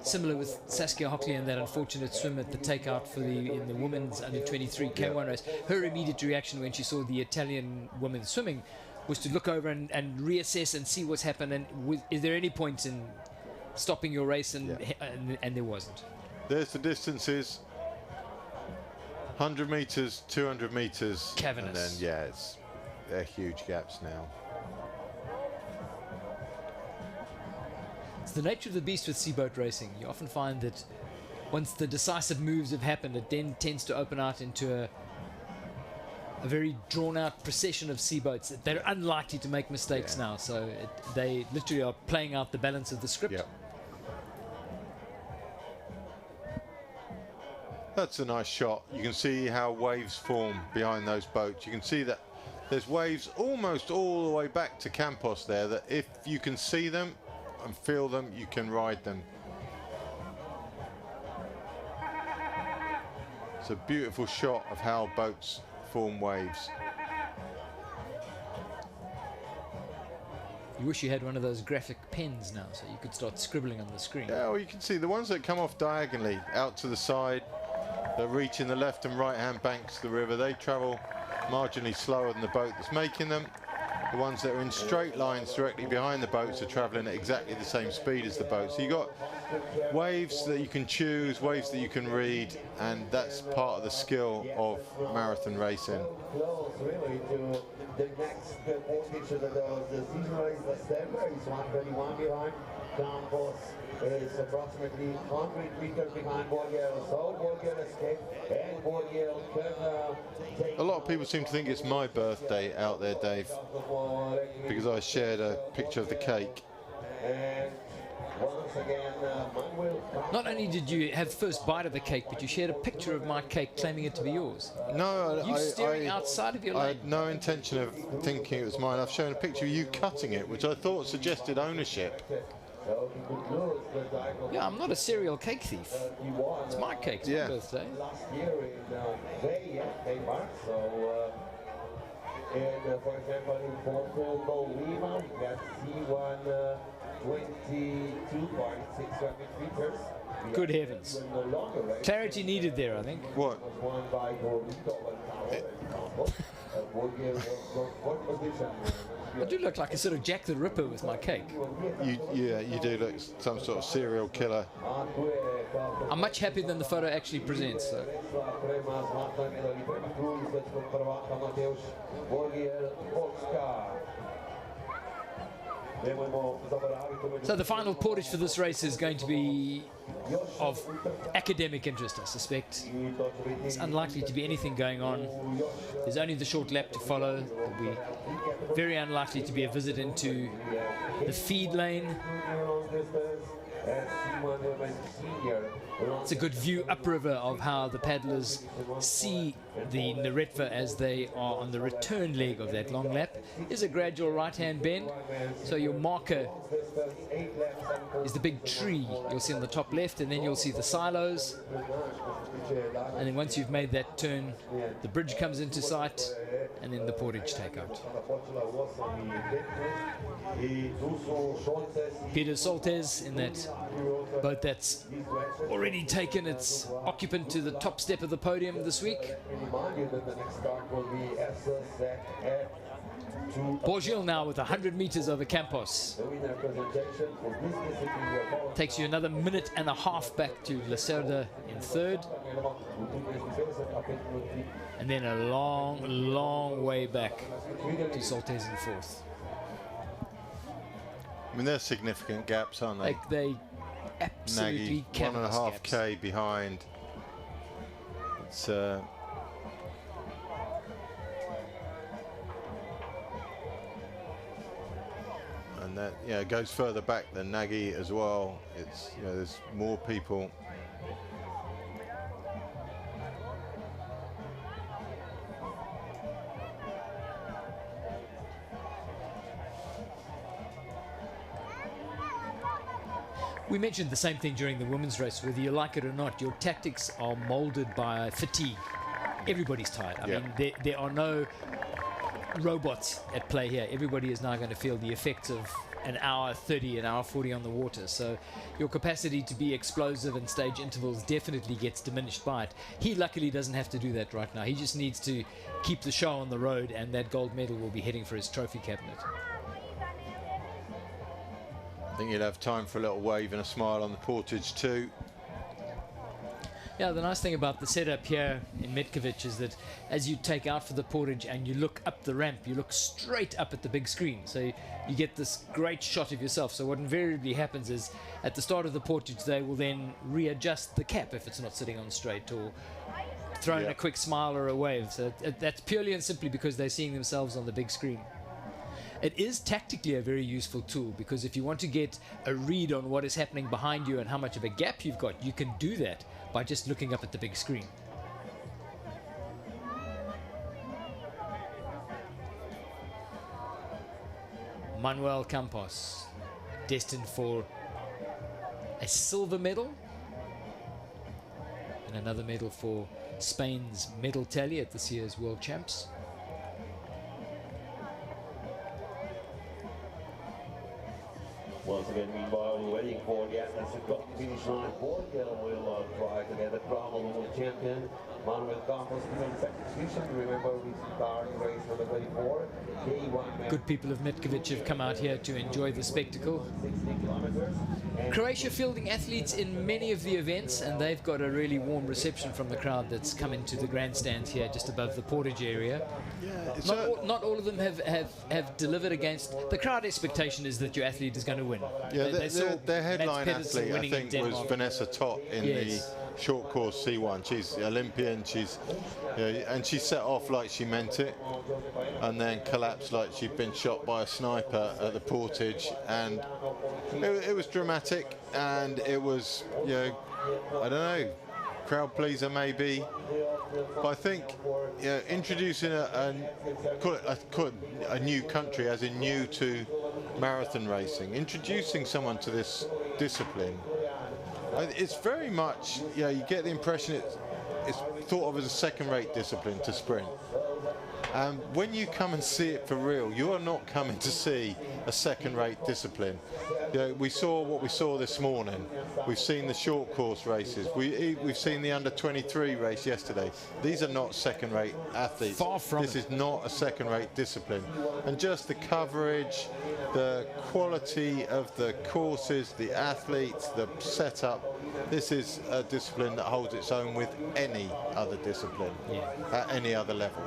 Similar with Saskia Hockley and that unfortunate swim at the takeout in the women's under-23 K1 race. Her immediate reaction when she saw the Italian women swimming was to look over and reassess and see what's happened, and is there any point in stopping your race, and there wasn't. There's the distances. 100 meters, 200 meters. Cavernous. And then, they're huge gaps now. It's the nature of the beast with seaboat racing. You often find that once the decisive moves have happened, it then tends to open out into a very drawn-out procession of seaboats. They're unlikely to make mistakes now, so they literally are playing out the balance of the script. Yep. That's a nice shot. You can see how waves form behind those boats. You can see that there's waves almost all the way back to Campos there, that if you can see them and feel them, you can ride them. It's a beautiful shot of how boats form waves. You wish you had one of those graphic pens now, so you could start scribbling on the screen. Yeah, well, you can see the ones that come off diagonally out to the side, that reach in the left and right hand banks of the river, they travel marginally slower than the boat that's making them. The ones that are in straight lines directly behind the boats are traveling at exactly the same speed as the boat. So you've got waves that you can choose, waves that you can read, and that's part of the skill of marathon racing. Close really to the next picture that the season race December is 121 behind. Campos is approximately 100 meters behind Borghiel. So Borghiel escaped, and Borghiel can take... A lot of people seem to think it's my birthday out there, Dave, because I shared a picture of the cake. And once again, Manuel... Not only did you have first bite of the cake, but you shared a picture of my cake claiming it to be yours. No, You staring outside of your I lane. had no intention of thinking it was mine. I've shown a picture of you cutting it, which I thought suggested ownership. Yeah, I'm not a serial cake thief. It's my cake. It's my birthday. Last year in Denmark, so for example in Portugal, Lima, we got C1 22.600 meters. Good heavens. Clarity needed there, I think. What? I do look like a sort of Jack the Ripper with my cake. You do look some sort of serial killer. I'm much happier than the photo actually presents. So. So the final portage for this race is going to be of academic interest, I suspect. It's unlikely to be anything going on. There's only the short lap to follow. There'll be very unlikely to be a visit into the feed lane. It's a good view upriver of how the paddlers see the Neretva as they are on the return leg of that long lap. Is a gradual right-hand bend, so your marker is the big tree you'll see on the top left, and then you'll see the silos, and then once you've made that turn, the bridge comes into sight, and then the portage takeout. Peter Soltes in that boat that's already taken its occupant to the top step of the podium this week. Borghiel now with 100 meters over Campos. Takes you another minute and a half back to Lacerda in third. And then a long, long way back to Soltes in fourth. I mean, they're significant gaps, aren't they? They absolutely cannot. 1.5k behind. It's and that it goes further back than Nagy as well. It's there's more people. We mentioned the same thing during the women's race. Whether you like it or not, your tactics are molded by fatigue. Everybody's tired. I mean, there are no robots at play here. Everybody is now going to feel the effects of an hour 30, an hour 40 on the water. So your capacity to be explosive and stage intervals definitely gets diminished by it. He luckily doesn't have to do that right now. He just needs to keep the show on the road, and that gold medal will be heading for his trophy cabinet. I think you'll have time for a little wave and a smile on the portage too. Yeah, the nice thing about the setup here in Metkovic is that as you take out for the portage and you look up the ramp, you look straight up at the big screen. So you get this great shot of yourself. So what invariably happens is at the start of the portage, they will then readjust the cap if it's not sitting on straight, or throw in a quick smile or a wave. So that's purely and simply because they're seeing themselves on the big screen. It is tactically a very useful tool, because if you want to get a read on what is happening behind you and how much of a gap you've got, you can do that by just looking up at the big screen. Manuel Campos, destined for a silver medal and another medal for Spain's medal tally at this year's World Champs. Once again, meanwhile, we're waiting for the athletes to cross the finish line. Borghill will try to get the crown of the world champion. Manuel Campos in second position. Remember, we start race number 24. Good people of Metkovic have come out here to enjoy the spectacle. 60 kilometers. Croatia fielding athletes in many of the events, and they've got a really warm reception from the crowd that's come into the grandstands here just above the portage area. Yeah, not all of them have delivered against. The crowd expectation is that your athlete is going to win. yeah, They saw their headline Mats Pedersen athlete, I winning in think, was Denmark. Vanessa Tott in the short course C1. She's Olympian. She's and she set off like she meant it, and then collapsed like she'd been shot by a sniper at the portage. And it was dramatic, and it was, I don't know, crowd pleaser maybe, but I think introducing call it a new country, as in new to marathon racing, introducing someone to this discipline, it's very much, you get the impression it's thought of as a second-rate discipline to sprint. When you come and see it for real, you are not coming to see a second-rate discipline. We saw what we saw this morning. We've seen the short course races. We've seen the under-23 race yesterday. These are not second-rate athletes. Far from This is not a second-rate discipline. And just the coverage, the quality of the courses, the athletes, the setup, this is a discipline that holds its own with any other discipline at any other level.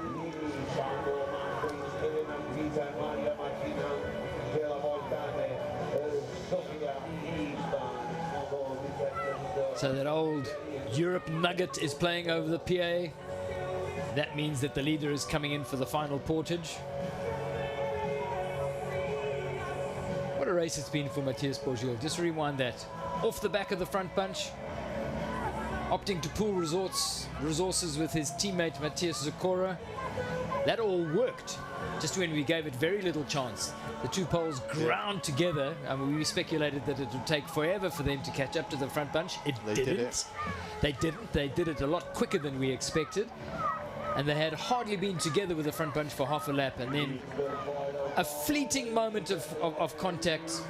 So that old Europe nugget is playing over the PA. That means that the leader is coming in for the final portage. What a race it's been for Matthias Borghill. Just rewind that. Off the back of the front bunch, opting to pool resources with his teammate Matthias Zakora. That all worked, just when we gave it very little chance. The two poles ground together. I mean, we speculated that it would take forever for them to catch up to the front bunch. They didn't. They didn't. They did it a lot quicker than we expected. And they had hardly been together with the front bunch for half a lap. And then a fleeting moment of contact,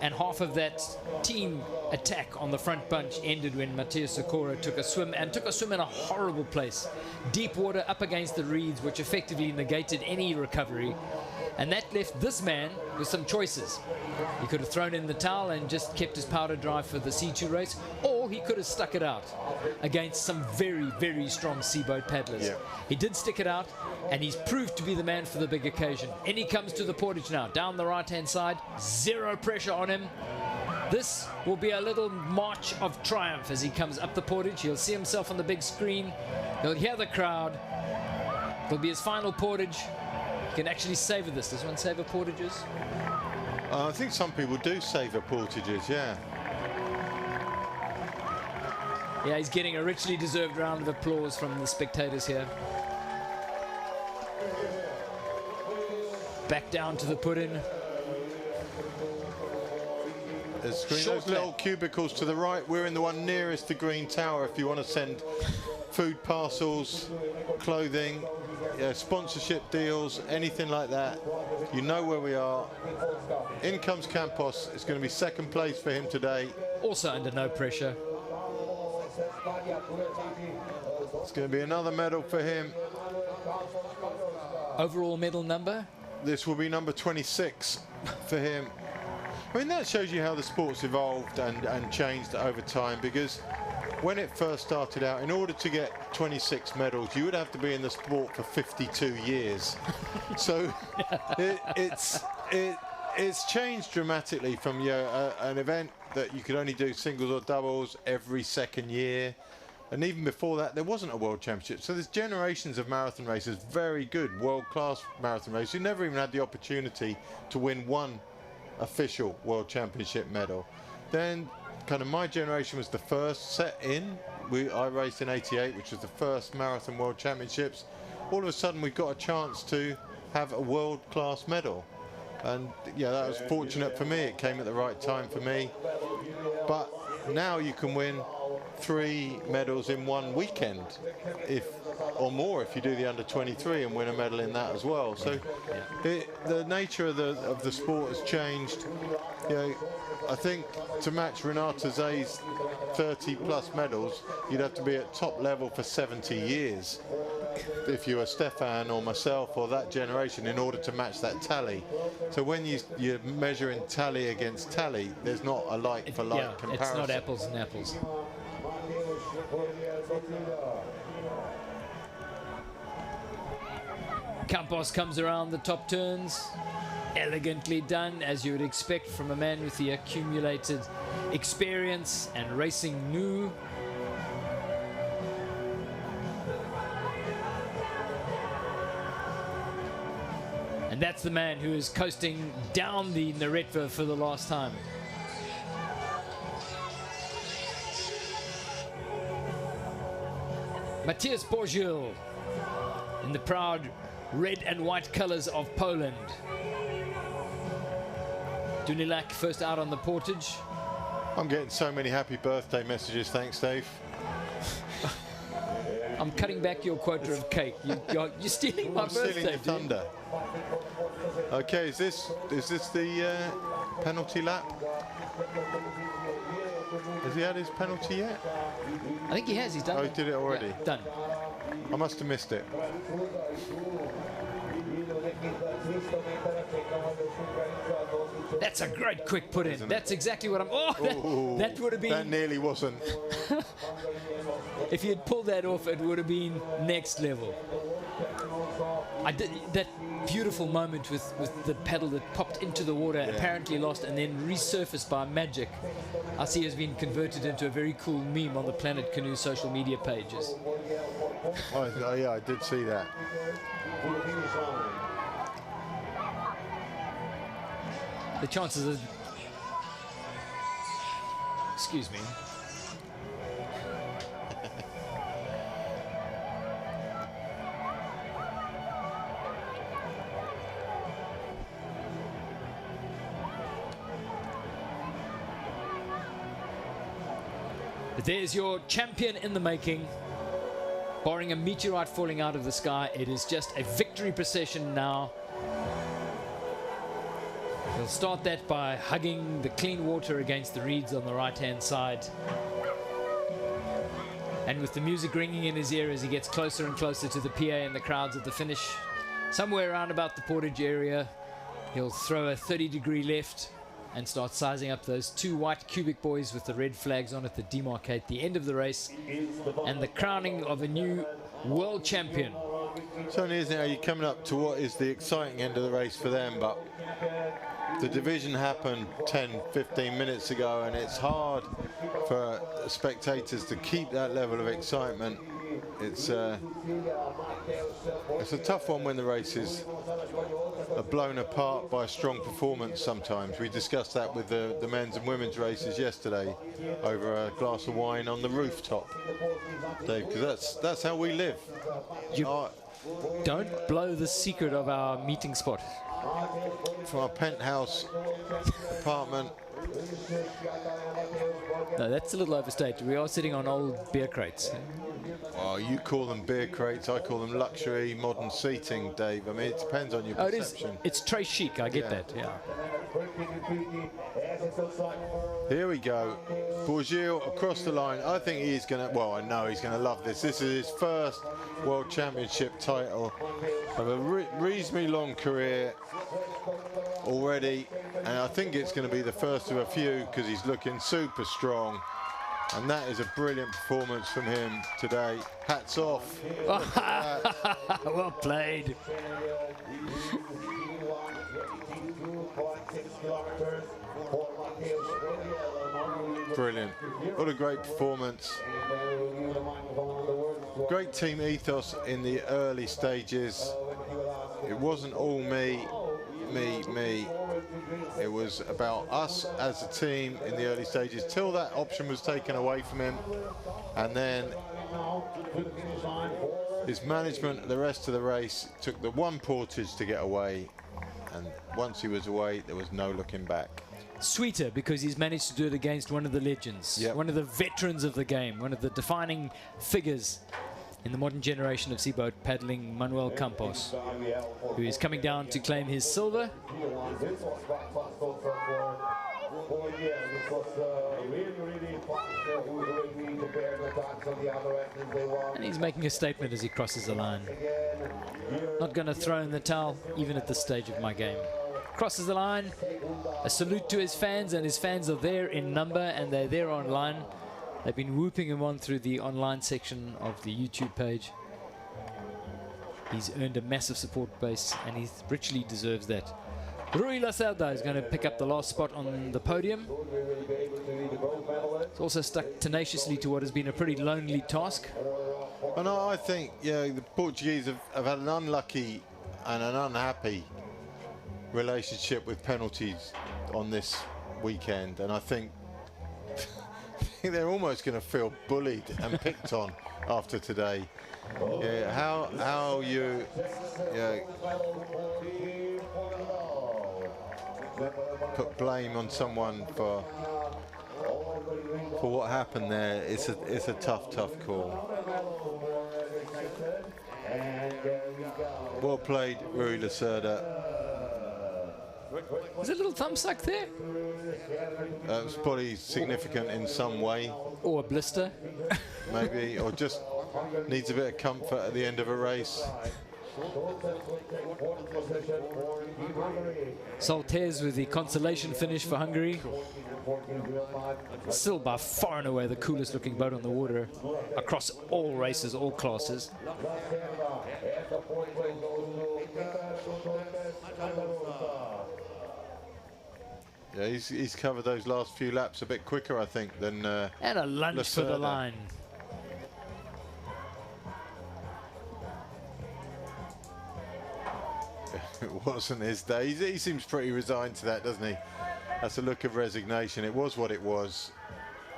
and half of that team attack on the front bunch ended when Matthias Zakora took a swim in a horrible place. Deep water up against the reeds, which effectively negated any recovery. And that left this man with some choices. He could have thrown in the towel and just kept his powder dry for the C2 race, or he could have stuck it out against some very, very strong seaboat paddlers. Yeah. He did stick it out, and he's proved to be the man for the big occasion. And he comes to the portage now, down the right-hand side, zero pressure on him. This will be a little march of triumph as he comes up the portage. He'll see himself on the big screen. He'll hear the crowd. It'll be his final portage. He can actually savor this. Does one savor portages? I think some people do savour portages, yeah. Yeah, he's getting a richly deserved round of applause from the spectators here. Back down to the put-in. Those little cubicles to the right. We're in the one nearest to Green Tower if you want to send food parcels, clothing, sponsorship deals, anything like that. You know where we are. In comes Campos. It's going to be second place for him today. Also under no pressure. It's going to be another medal for him. Overall medal number? This will be number 26 for him. I mean, that shows you how the sport's evolved and changed over time, because when it first started out, in order to get 26 medals, you would have to be in the sport for 52 years. So it's changed dramatically from an event that you could only do singles or doubles every second year. And even before that, there wasn't a world championship. So there's generations of marathon racers, very good, world-class marathon racers, who never even had the opportunity to win one official world championship medal. Then kind of my generation was the first set in. I raced in '88, which was the first marathon world championships. All of a sudden we got a chance to have a world-class medal. And yeah, that was fortunate for me. It came at the right time for me. But now you can win 3 medals in one weekend, or more if you do the under 23 and win a medal in that as well. So the nature of the sport has changed. You know, I think to match Renata Zay's 30+ medals, you'd have to be at top level for 70 years if you were Stefan or myself or that generation in order to match that tally. So when you're measuring tally against tally, there's not a like for like comparison. It's not apples and apples. Campos comes around the top turns, elegantly done, as you would expect from a man with the accumulated experience and racing new. And that's the man who is coasting down the Neretva for the last time. Matthias Bourgil in the proud red and white colors of Poland. Dunilak first out on the portage. I'm getting so many happy birthday messages, thanks Dave. I'm cutting back your quota of cake. You're stealing my birthday. Stealing the thunder. Okay, is this the penalty lap? Has he had his penalty yet? I think he has. He's done. Oh, he did it already. Yeah, done. I must have missed it. That's a great quick put in. That's exactly what I'm. Oh, that would have been. That nearly wasn't. If you had pulled that off, it would have been next level. I did that beautiful moment with the pedal that popped into the water, apparently lost, and then resurfaced by magic. I see has been converted into a very cool meme on the Planet Canoe social media pages. Oh yeah, I did see that. The chances of... Excuse me. There's your champion in the making. Barring a meteorite falling out of the sky, it is just a victory procession now. He'll start that by hugging the clean water against the reeds on the right-hand side. And with the music ringing in his ear as he gets closer and closer to the PA and the crowds at the finish, somewhere around about the portage area, he'll throw a 30-degree left and start sizing up those 2 white cubic buoys with the red flags on it that demarcate the end of the race and the crowning of a new world champion. Certainly, isn't it? You're coming up to what is the exciting end of the race for them, but the division happened 10-15 minutes ago, and it's hard for spectators to keep that level of excitement. It's a tough one when the races are blown apart by a strong performance sometimes. We discussed that with the men's and women's races yesterday over a glass of wine on the rooftop, Dave, because that's how we live. Don't blow the secret of our meeting spot. From our penthouse apartment. No, that's a little overstated. We are sitting on old beer crates. Oh, you call them beer crates, I call them luxury modern seating, Dave. I mean, it depends on your perception. It's très chic, I get that, yeah. Here we go. Bourgil across the line. I think he's going to, well, I know he's going to love this. This is his first World Championship title of a reasonably long career already. And I think it's going to be the first of a few because he's looking super strong. And that is a brilliant performance from him today. Hats off. Well played. Brilliant. What a great performance. Great team ethos in the early stages. It wasn't all me. It was about us as a team in the early stages till that option was taken away from him. And then his management the rest of the race took the one portage to get away. And once he was away, there was no looking back. Sweeter because he's managed to do it against one of the legends, one of the veterans of the game, one of the defining figures in the modern generation of seaboat paddling, Manuel Campos, who is coming down to claim his silver. And he's making a statement as he crosses the line. Not going to throw in the towel, even at this stage of my game. Crosses the line, a salute to his fans, and his fans are there in number and they're there online. They've been whooping him on through the online section of the YouTube page. He's earned a massive support base and he richly deserves that. Rui Lacerda is going to pick up the last spot on the podium. He's also stuck tenaciously to what has been a pretty lonely task. And I think, the Portuguese have had an unlucky and an unhappy relationship with penalties on this weekend, and I think they're almost going to feel bullied and picked on after today. How you put blame on someone for what happened there? It's a tough call. Well played, Rui Lacerda. Was it a little thumb suck there? It was probably significant in some way. Or a blister. Maybe, or just needs a bit of comfort at the end of a race. Saltez with the consolation finish for Hungary. Still by far and away the coolest looking boat on the water across all races, all classes. Yeah, he's covered those last few laps a bit quicker, I think, than and a lunge Lacerda. for the line. It wasn't his day. He seems pretty resigned to that, doesn't he? That's a look of resignation. It was what it was.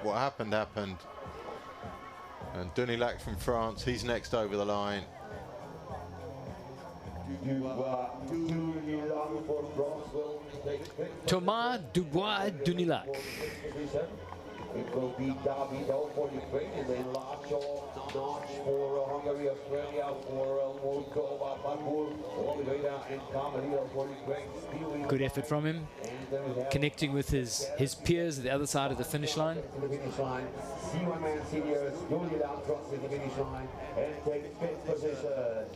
What happened, happened. And Dunilac from France, he's next over the line. Thomas Dubois Dunilac. It will be Davido for Ukraine and then Lacho, Notch for Hungary, Australia for Moldova, Bakur, Oliveira and Camarilla for Ukraine. Good effort from him, connecting with his peers at the other side of the finish line. C1 seniors, Dunilac crosses the finish line and takes fifth position.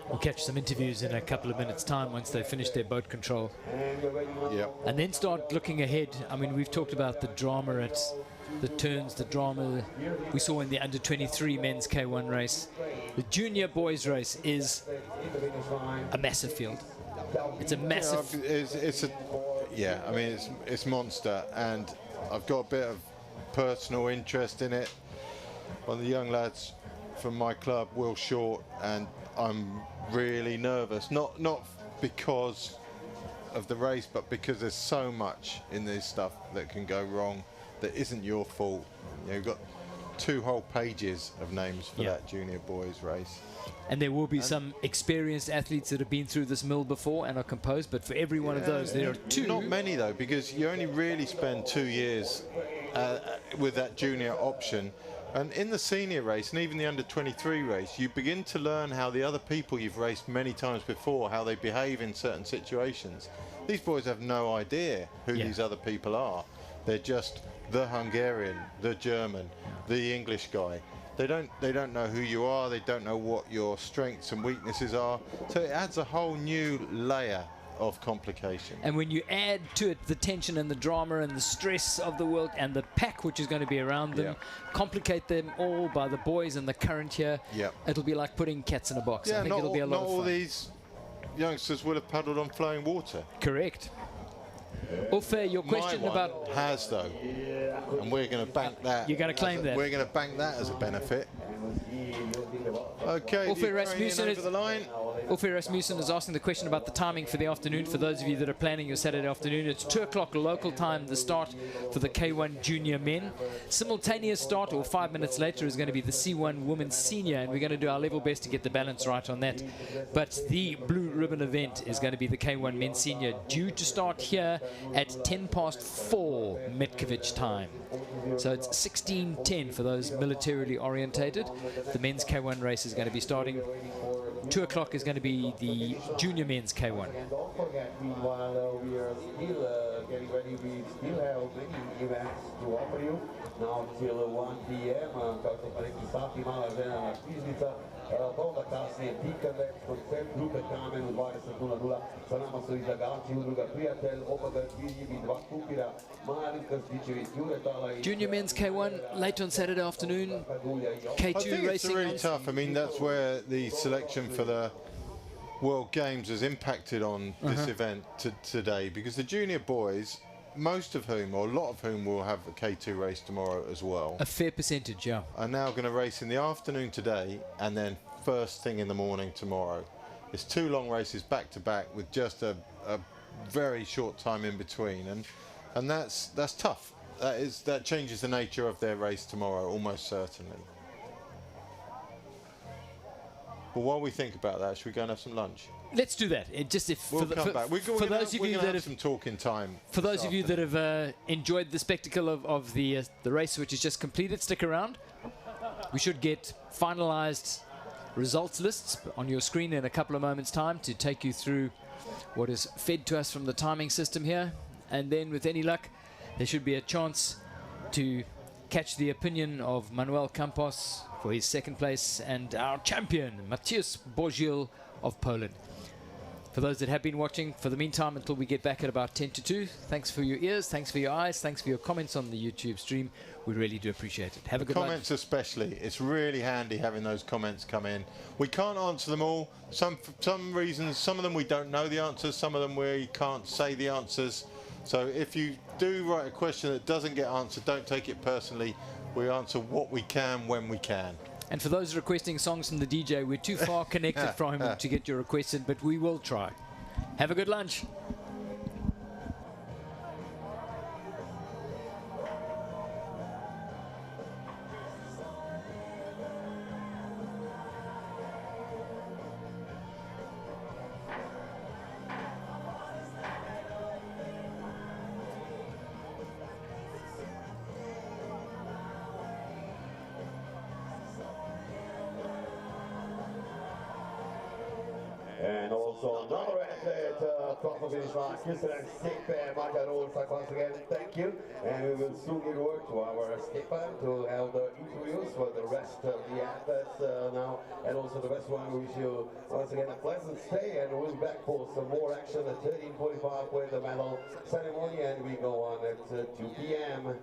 We'll catch some interviews in a couple of minutes' time once they finish their boat control. Yep. And then start looking ahead. I mean, we've talked about the drama at the turns, the drama we saw in the under-23 men's K1 race. The junior boys race is a massive field. It's a massive... I mean, it's monster, and I've got a bit of personal interest in it. One of the young lads from my club, Will Short, and I'm really nervous, not because of the race, but because there's so much in this stuff that can go wrong that isn't your fault. You've got 2 whole pages of names for that junior boys race. And there will be some experienced athletes that have been through this mill before and are composed, but for every one of those there are 2. Not many though, because you only really spend 2 years with that junior option. And in the senior race and even the under-23 race, you begin to learn how the other people you've raced many times before, how they behave in certain situations. These boys have no idea who these other people are. They're just the Hungarian, the German, the English guy. They don't know who you are. They don't know what your strengths and weaknesses are. So it adds a whole new layer of complication. And when you add to it the tension and the drama and the stress of the world and the pack which is going to be around them, complicate them all by the boys and the current here, it'll be like putting cats in a box. I think it'll be a lot of fun. Not all these youngsters will have paddled on flowing water. Correct. Uffe, your question about... has, though. And we're going to bank that. You're going to claim that. We're going to bank that as a benefit. Okay, Uffe Rasmussen over the line. Uffe Rasmussen is asking the question about the timing for the afternoon. For those of you that are planning your Saturday afternoon, it's 2 o'clock local time, the start for the K1 junior men. Simultaneous start, or 5 minutes later, is going to be the C1 women's senior, and we're going to do our level best to get the balance right on that. But the blue ribbon event is going to be the K1 men's senior, due to start here at 4:10 Metkovic time. So it's 16:10 for those militarily orientated. The men's K1 race is going to be starting. 2 o'clock is going to be the junior men's K1. And don't forget, meanwhile, we are still getting ready. We still have many events to offer you. Now till 1 p.m. Kao što smo rekli, sati mala žena knjižnica. Pa onda kasnije Pika već, koncert grupe Kamen u 20:00. Sa nama su izlagači udruga Prijatelj, Obaga Dvirjivi, dva kupira, Marin Krstićević, Juretala i... Junior men's K1 late on Saturday afternoon. K2 I think it's racing. really tough. I mean, that's where the selection for the World Games has impacted on this event today, because the junior boys, most of whom, or a lot of whom, will have a K2 race tomorrow as well. A fair percentage, yeah. Are now going to race in the afternoon today and then first thing in the morning tomorrow. It's 2 long races back to back with just a very short time in between, and that's tough. That changes the nature of their race tomorrow almost certainly. But while we think about that, should we go and have some lunch? Let's do that. It just if We'll come back. For those of you that have some talking time. For those of you that have enjoyed the spectacle of the race which is just completed, stick around. We should get finalized results lists on your screen in a couple of moments' time to take you through what is fed to us from the timing system here. And then with any luck, there should be a chance to catch the opinion of Manuel Campos for his second place and our champion, Matthias Bogiel of Poland. For those that have been watching, for the meantime, until we get back at about 10 to 2, thanks for your ears, thanks for your eyes, thanks for your comments on the YouTube stream. We really do appreciate it. Have a good night. Comments especially. It's really handy having those comments come in. We can't answer them all. For some reasons, some of them we don't know the answers, some of them we can't say the answers. So if you do write a question that doesn't get answered, don't take it personally. We answer what we can when we can. And for those requesting songs from the DJ, we're too far connected from him to get your requests in, but we will try. Have a good lunch. And also another athlete across the finish line, Christian skipper Martin Olsak once again, thank you. And we will soon give word to our skipper to have the interviews for the rest of the athletes now. And also the best one, we wish you once again a pleasant stay, and we'll be back for some more action at 13:45 with the medal ceremony, and we go on at 2 p.m.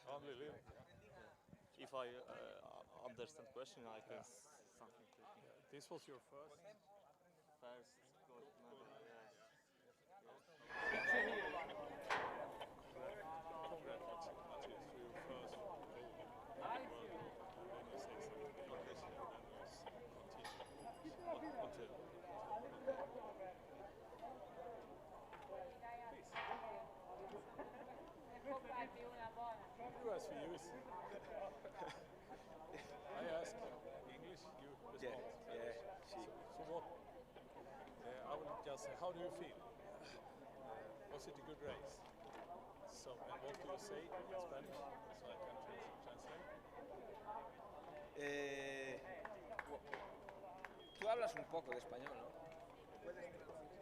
Unbelievable. If I understand question, I can something to think. This was your first. First gold medal, yes. Congratulations to your first gold in the world. And then you say something English, and then you continue. Until. Please. You ask for use. I ask English, you respond. So what? I will just say, how do you feel? Was it a good race? So, and what do you say in Spanish? So I can translate. Tú hablas un poco de español, ¿no? Él te va a preguntar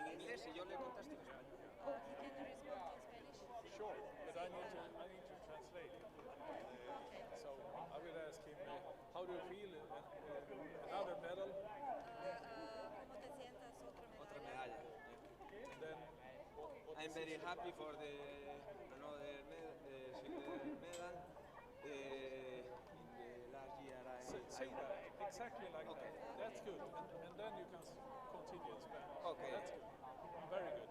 En inglés y yo le contesto en español. Can you respond in Spanish? Sure, but I need to translate it. So I will ask him, how do you feel? Another medal? ¿Cómo te sientas? Otra medalla. Medalla. Then what I'm very happy for the another medal. In the last year say that exactly like Okay. that. That's good, and then you can continue in Spanish. Okay. That's good. Very good.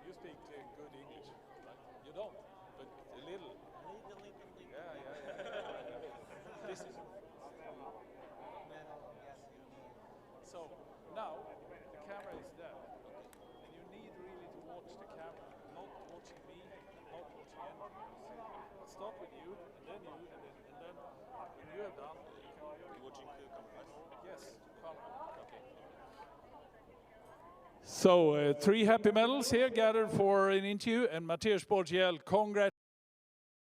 You speak good English, right? You don't, but a little. Yeah. This is. So now the camera is there, and you need really to watch the camera, not watching me, not watching anyone. Start with you, and then you, and then when you have done, you can Watching camera. yes, camera. Okay. So 3 happy medals here gathered for an interview, and Mateusz Borgiel, congrats.